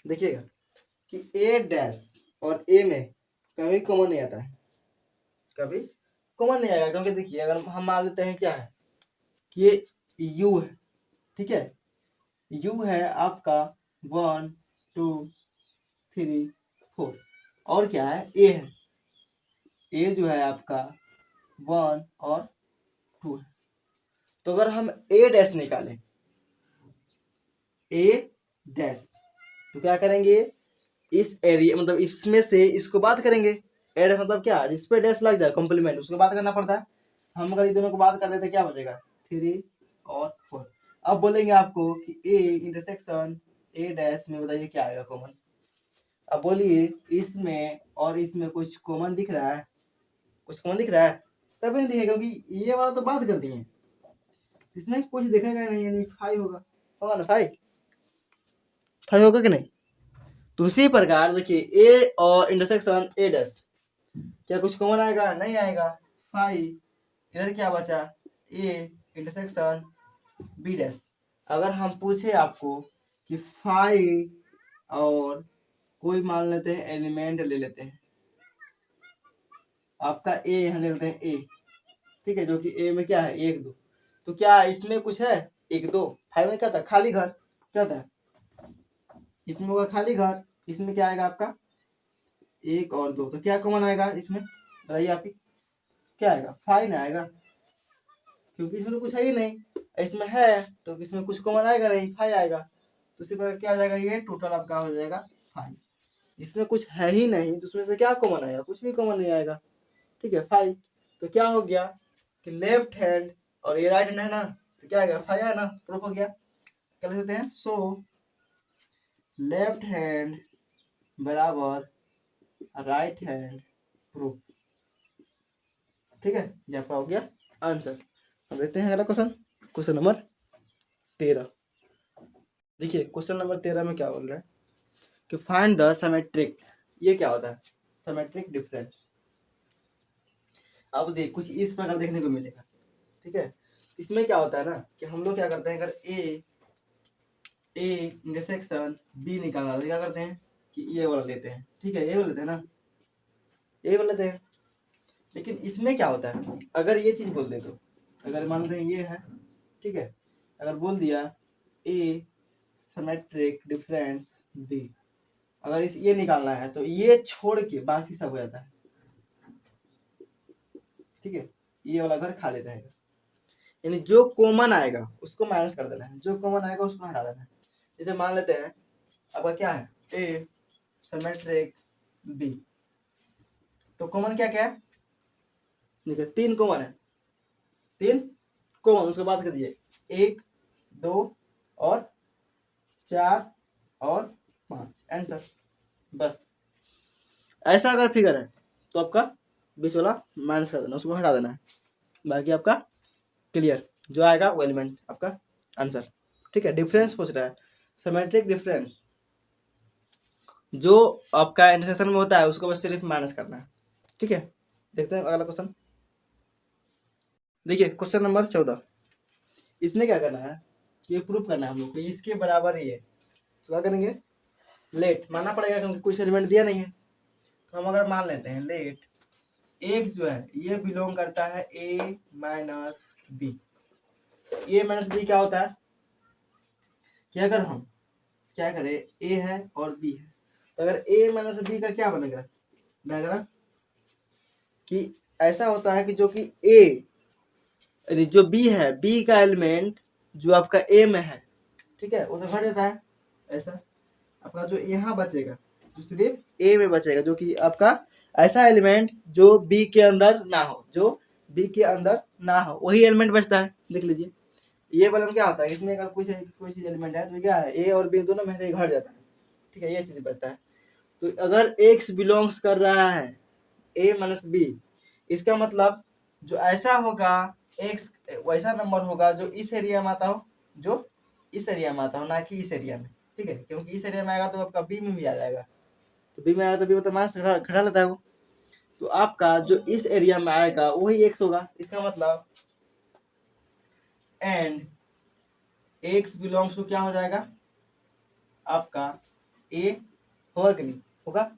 A: देखिएगा कि ए डैश और ए में कभी कॉमन नहीं आता है, कभी कॉमन नहीं आएगा, क्योंकि देखिए अगर हम मान लेते हैं क्या है कि ये यू है, ठीक है, यू है आपका 1 2 3 4, और क्या है ए है, ए जो है आपका 1 और 2 है। तो अगर हम ए डैश निकालें, ए डैश, तो क्या करेंगे, इस एरिया मतलब इसमें से इसको बात करेंगे, एड मतलब क्या, जिस पे डैश लग जाए कॉम्प्लीमेंट उसको बात करना पड़ता है। हम अगर इन दोनों को बात कर देते क्या बचेगा, 3 और 4। अब बोलेंगे आपको कि ए इंटरसेक्शन ए डैश में बताइए क्या आएगा कॉमन। अब बोलिए इसमें और इसमें कुछ कॉमन दिख रहा है, कुछ कॉमन दिख रहा है, तभी नहीं दिखेगा, क्योंकि ये वाला तो बात कर दिए, इसमें कुछ दिखेगा नहीं, यानी 5 होगा, होगा ना 5, 5 होगा कि नहीं। तो उसी प्रकार देखिए ए और इंटरसेक्शन ए डैश, क्या कुछ कॉमन आएगा, नहीं आएगा, 5। इधर क्या बचा, ए इंटरसेक्शन बी डैश। अगर हम पूछे आपको कि 5 और कोई मान लेते हैं एलिमेंट ले लेते हैं, आपका ए यहाँ ले लेते हैं ए, ठीक है, जो कि ए में क्या है 1 2, तो क्या इसमें कुछ है 1 2, 5 में क्या था खाली घर, क्या था इसमें होगा खाली घर, इसमें क्या आएगा आपका 1 और 2, तो क्या कॉमन आएगा इसमें, बताइए आप ही, क्या आएगा 5 ना आएगा, क्योंकि इसमें तो कुछ है ही नहीं, इसमें है तो इसमें कुछ कॉमन आएगा नहीं, 5 आएगा। तो उसी पर क्या आ जाएगा, ये टोटल आपका हो जाएगा 5। इसमें कुछ है ही नहीं तो उसमें से क्या कॉमन आएगा, कुछ भी कॉमन नहीं आएगा, ठीक है 5। तो क्या हो गया कि लेफ्ट हैंड और ये राइट हैंड है ना, तो क्या आएगा 5 है ना, प्रूफ हो गया। क्या लिख देते हैं, सो लेफ्ट हैंड बराबर राइट हैंड प्रूफ, ठीक है, ये आपका हो गया आंसर। अब देखते हैं अगला क्वेश्चन, क्वेश्चन नंबर 13। देखिए क्वेश्चन नंबर 13 में क्या बोल रहा है कि फाइंड द सिमेट्रिक, ये क्या होता है सिमेट्रिक डिफरेंस। अब देख कुछ इस प्रकार देखने को मिलेगा, ठीक है। इसमें क्या होता है ना कि हम लोग क्या करते हैं, अगर ए इंटरसेक्शन बी निकालना तो क्या करते हैं कि ये वाला लेते हैं, ठीक है, ये वाला लेते हैं ना, ये वाला लेते हैं। लेकिन इसमें क्या होता है, अगर ये चीज बोल दे तो, अगर मान लेते हैं ये है, ठीक है, अगर बोल दिया ए सिमेट्रिक डिफरेंस बी, अगर इस ये निकालना है तो ये छोड़ के बाकी सब हो जाता है, ठीक है, ये वाला घर खा लेता है, यानी जो कॉमन आएगा उसको माइनस कर देना है, जो कॉमन आएगा उसको हटा देना है। जैसे मान लेते हैं आपका क्या है ए सिमेट्रिक बी, तो कॉमन क्या क्या है, देखिए 3 कॉमन है, 3 कॉमन, उसके बाद कर दीजिए 1 2 और 4 और 5 आंसर। बस ऐसा अगर फिगर है तो आपका 20 वाला माइनस कर देना, उसको हटा देना है, बाकी आपका क्लियर, जो आएगा वो एलिमेंट आपका आंसर। ठीक है, डिफरेंस पूछ रहा है, सिमेट्रिक डिफरेंस जो आपका इंटरसेक्शन में होता है उसको बस सिर्फ माइनस करना है। ठीक है, देखते हैं अगला क्वेश्चन। देखिए क्वेश्चन नंबर 14, इसमें क्या करना है कि प्रूफ करना है हम लोग को इसके बराबर ही है, तो क्या करेंगे, लेट मानना पड़ेगा क्योंकि कुछ एलिमेंट दिया नहीं है, तो हम अगर मान लेते हैं लेट एक्स जो है ये बिलोंग करता है ए माइनस बी। ए माइनस बी क्या होता है कि अगर हम क्या करें, ए है और बी है, तो अगर ए माइनस बी का क्या बनेगा डायग्राम, कि ऐसा होता है कि जो कि ए जो बी है, बी का एलिमेंट जो आपका ए में है, ठीक है, वो तो घट जाता है। ऐसा आपका जो यहाँ बचेगा जो सिर्फ ए में बचेगा, जो कि आपका ऐसा एलिमेंट जो बी के अंदर ना हो, जो बी के अंदर ना हो, वही एलिमेंट बचता है। देख लीजिए ये वाला क्या होता है, इसमें अगर कोई चीज एलिमेंट है तो क्या है, ए और बी दोनों में से घट जाता है। ठीक है, ये चीज बचता है। तो अगर एक्स बिलोंग्स कर रहा है ए माइनस बी, इसका मतलब जो ऐसा होगा एक्स वैसा नंबर होगा जो इस एरिया में आता हो, जो इस एरिया में आता हो, ना कि इस एरिया में। ठीक है, क्योंकि इस एरिया में आएगा तो आपका बी में भी आ जाएगा, तो बी में आएगा तो बी मतलब माइनस घटा लेता है वो, तो आपका जो इस एरिया में आएगा वही एक्स होगा। इसका मतलब एंड एक्स बिलोंग्स टू क्या हो जाएगा आपका ए, होगा कि नहीं होगा,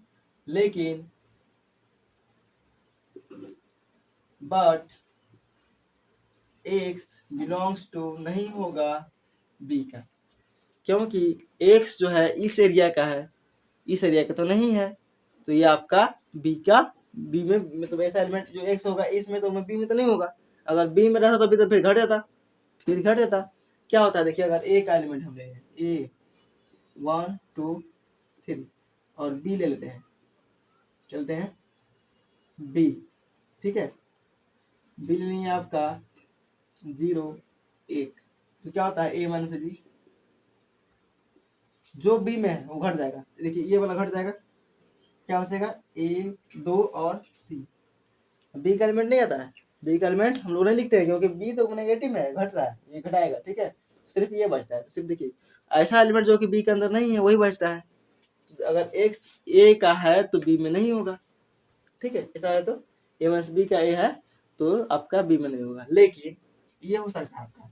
A: लेकिन बट एक्स बिलोंग्स टू नहीं होगा बी का, क्योंकि एक्स जो है इस एरिया का है, इस एरिया का तो नहीं है, तो ये आपका बी का, बी में मतलब ऐसा एलिमेंट जो एक्स होगा इसमें तो बी में तो नहीं होगा। अगर बी में रहता तो बी तो फिर घट जाता, फिर घट जाता। क्या होता है देखिए, अगर ए का एलिमेंट हम ले लें ए 1 2 3 और बी ले लेते हैं, चलते हैं बी। ठीक है, बी लेंगे आपका 0 1, तो क्या होता है ए माइनस बी, जो बी में है वो घट जाएगा। देखिए ये वाला घट जाएगा, क्या बचेगा ए 2 और 3। बी का एलिमेंट नहीं आता है, बी का एलिमेंट हम लोग नहीं लिखते हैं क्योंकि बी तो नेगेटिव में है, घट रहा है, ये घटाएगा। ठीक है, सिर्फ ये बचता है, तो सिर्फ देखिए ऐसा एलिमेंट जो कि बी के अंदर नहीं है वही बचता है। तो अगर एक्स ए का है तो बी में नहीं होगा। ठीक है, ऐसा है तो ए माइनस बी का ए है तो आपका बी में नहीं होगा। लेकिन ये हो सकता है आपका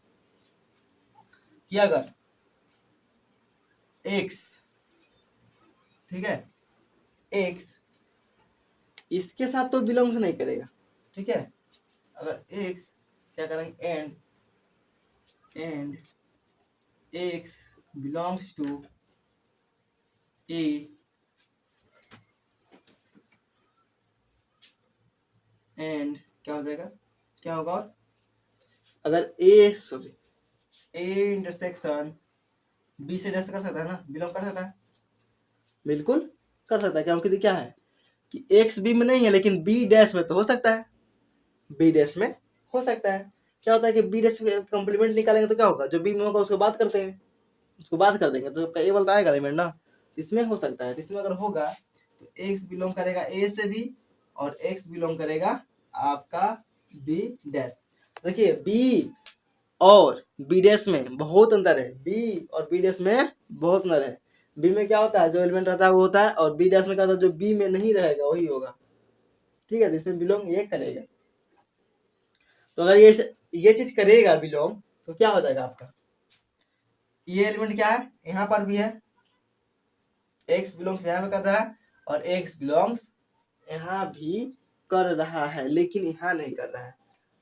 A: कि अगर एक्स, ठीक है, एक्स इसके साथ तो बिलोंग्स नहीं करेगा। ठीक है, अगर एक्स क्या करेंगे and x belongs to A and क्या हो जाएगा, क्या होगा, अगर A sorry A intersection B से डैश कर सकता है ना, बिलोंग कर सकता है, बिल्कुल कर सकता है, क्योंकि क्या है कि एक्स बी में नहीं है लेकिन बी डैश में तो हो सकता है, बी डैश में हो सकता है। क्या होता है कि बी डैश कॉम्प्लीमेंट निकालेंगे तो क्या होगा, जो बी में होगा उसको बात करते हैं, उसको बात कर देंगे तो आपका ए वाला आएगा एलिमेंट ना, इसमें हो सकता है। इसमें अगर होगा तो एक्स बिलोंग करेगा ए से भी और एक्स बिलोंग करेगा आपका बी डैश। देखिए बी और बी डैश में बहुत अंतर है, बी और बी डैश में बहुत अंतर है। बी में क्या होता है जो एलिमेंट रहता है वो होता है, और बी डैश में क्या होता है जो बी में नहीं रहेगा वही होगा। ठीक है, इसमें बिलोंग ये करेगा। तो अगर ये चीज करेगा बिलोंग तो क्या हो जाएगा आपका, ये एलिमेंट क्या है यहाँ पर भी है, एक्स बिलोंग्स यहाँ पे कर रहा है और एक्स बिलोंग्स यहाँ भी कर रहा है, लेकिन यहाँ नहीं कर रहा है।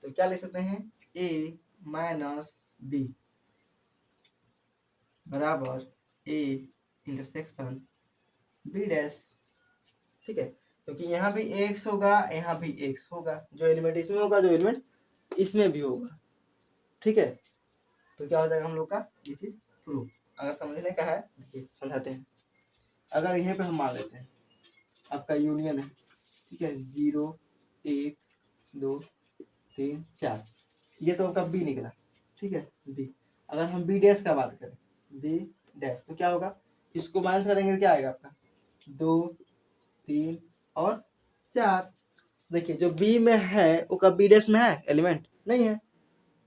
A: तो क्या लिख सकते हैं ए माइनस बी बराबर ए इंटरसेक्शन बी डैश। ठीक है, क्योंकि यहाँ भी एक्स होगा यहाँ भी एक्स होगा, जो एलिमेंट इसमें होगा जो एलिमेंट इसमें भी होगा। ठीक है, तो क्या हो जाएगा हम लोग का ये चीज प्रूफ। अगर समझने का है देखिए समझाते हैं। अगर यहाँ पे हम मान लेते हैं आपका यूनियन है, ठीक है, 0 1 2 3 4, ये तो आपका बी निकला, ठीक है बी। अगर हम बी डैश का बात करें, बी डैश तो क्या होगा, इसको माइनस करेंगे तो क्या आएगा आपका 2 3 और 4। देखिए जो बी में है वो का बी डैश में है एलिमेंट नहीं है,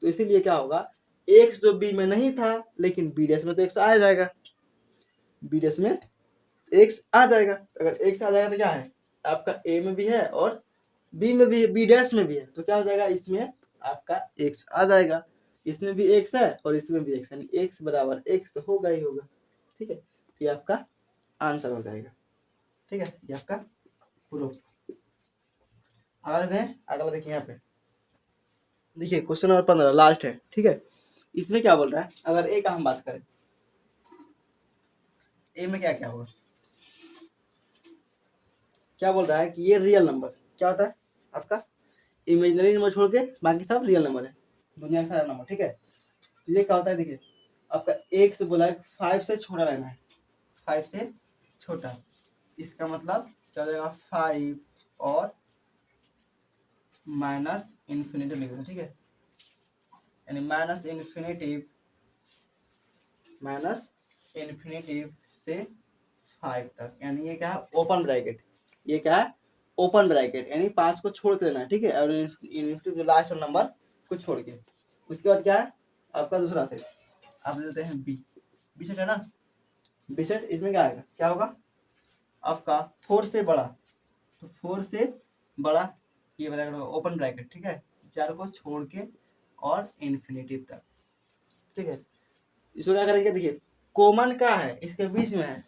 A: तो इसीलिए क्या होगा एक्स जो बी में नहीं था लेकिन बी डैश में तो एक्स आ जाएगा, बी डैश में एक्स आ जाएगा। अगर एक्स आ जाएगा तो क्या है आपका ए में भी है और बी में भी, बी डैश में भी है, तो क्या हो जाएगा इसमें आपका एक्स आ जाएगा। इसमें भी एक्स है और इसमें भी एक्स, यानी एक्स बराबर एक्स तो होगा ही होगा, ठीक है। तो ये आपका आंसर हो जाएगा, ठीक है, ये आपका प्रूफ। अगला देखिए यहाँ पे, देखिए क्वेश्चन नंबर 15 लास्ट है, ठीक है। इसमें क्या बोल रहा है, अगर ए का हम बात करें, ए में क्या क्या होगा, क्या बोल रहा है कि ये रियल नंबर क्या होता है आपका, इमेजिनरी नंबर छोड़ के बाकी सब रियल नंबर है, दुनिया का सारा नंबर, ठीक है। तो ये क्या होता है, देखिए आपका एक से बोला है 5 से छोटा लेना है, 5 से छोटा, इसका मतलब क्या हो जाएगा 5 और माइनस इन्फिनिटी लिख देना, ठीक है, यानी माइनस इन्फिनिटी से 5 तक, यानी ये क्या है ओपन ब्रैकेट, ये क्या है ओपन ब्रैकेट, यानी 5 को छोड़ के देना है, ठीक है, और इन्फिनिटी जो लास्ट नंबर को छोड़ के। उसके बाद क्या है आपका दूसरा सेट, आप लेते हैं बी, बी सेट है ना, बी सेट इसमें क्या आएगा, क्या होगा आपका 4 से बड़ा, तो 4 से बड़ा ये ब्रैकेट होगा ओपन ब्रैकेट, ठीक है, 4 को छोड़ के और इन्फिनिटी तक, ठीक है। इसको क्या करेंगे, देखिए कॉमन का है इसके बीच में है,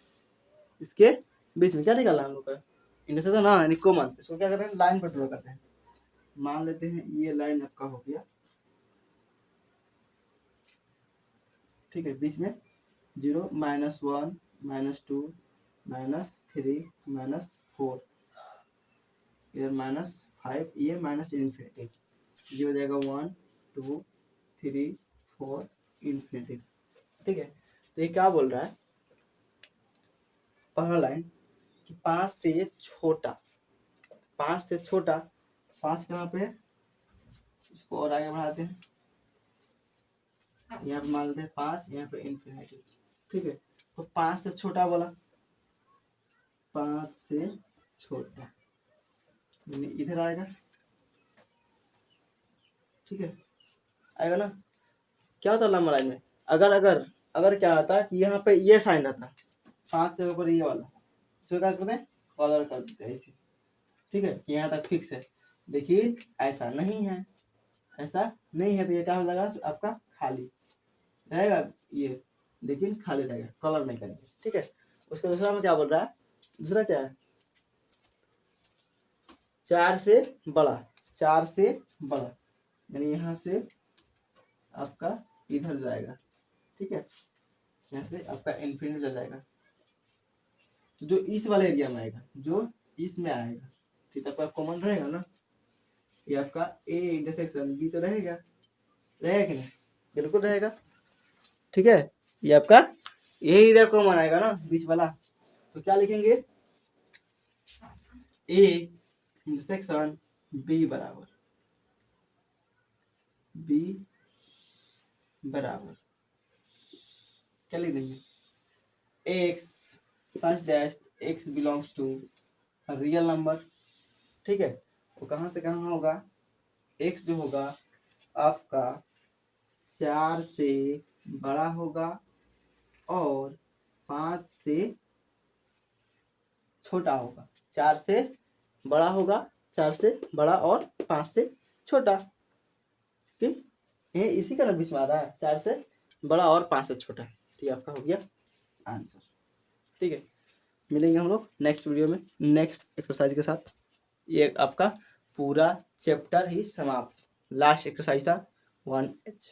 A: इसके बीच में क्या निकालना हम लोग का इंटरसेक्शन, हाँ यानी कॉमन। इसको क्या करते हैं लाइन पर ड्रॉ करते हैं, मान लेते हैं ये लाइन आपका हो गया, ठीक है, बीच में 0 -1 -2 -3 -4, इधर -5, ये माइनस इन्फिनिटी, ये हो जाएगा 1 2 3 4 इन्फिनिटी, ठीक है। तो ये क्या बोल रहा है पहला लाइन कि 5 से छोटा, 5 से छोटा, 5 कहाँ पे है, इसको और आगे बढ़ाते हैं, यहाँ पे मान लेते हैं 5, यहाँ पे इन्फिनिटी, ठीक है। तो 5 से छोटा बोला, 5 से छोटा इधर आएगा, ठीक है, आएगा ना। क्या होता है लंबा लाइन में, अगर अगर अगर क्या आता कि यहाँ पे ये साइन रहता 5 के ऊपर ये वाला, इसको क्या करते हैं कॉलर कर देते हैं इसे, ठीक है, यहाँ तक फिक्स है, लेकिन ऐसा नहीं है, ऐसा नहीं है, तो ये क्या हो जाएगा आपका खाली रहेगा ये, लेकिन खाली रहेगा, कलर नहीं करेंगे, ठीक है। उसका दूसरा में क्या बोल रहा है, दूसरा क्या है 4 से बड़ा, 4 से बड़ा, यानी यहाँ से आपका इधर जाएगा, ठीक है, यहाँ से आपका इन्फिनिटी चल जाएगा, तो जो इस वाले एरिया में आएगा, जो इसमें आएगा, ठीक है, आपका कॉमन रहेगा ना, ये आपका ए इंटरसेक्शन बी तो रहेगा, रहेगा कि नहीं, बिल्कुल रहेगा, ठीक है। ये आपका यही एरिया कॉमन आएगा ना बीच वाला, तो क्या लिखेंगे ए इंटरसेक्शन बी बराबर क्या लिख देंगे x such dash x belongs to real number, ठीक है। तो कहाँ से कहाँ होगा, एक्स जो होगा आपका 4 से बड़ा होगा और 5 से छोटा होगा, 4 से बड़ा होगा, 4 से बड़ा और 5 से छोटा, ठीक, ये इसी का ना बीच में आ रहा है 4 से बड़ा और 5 से छोटा, ठीक, आपका हो गया आंसर, ठीक है। मिलेंगे हम लोग नेक्स्ट वीडियो में नेक्स्ट एक्सरसाइज के साथ। ये आपका पूरा चैप्टर ही समाप्त, लास्ट एक्सरसाइज था 1H।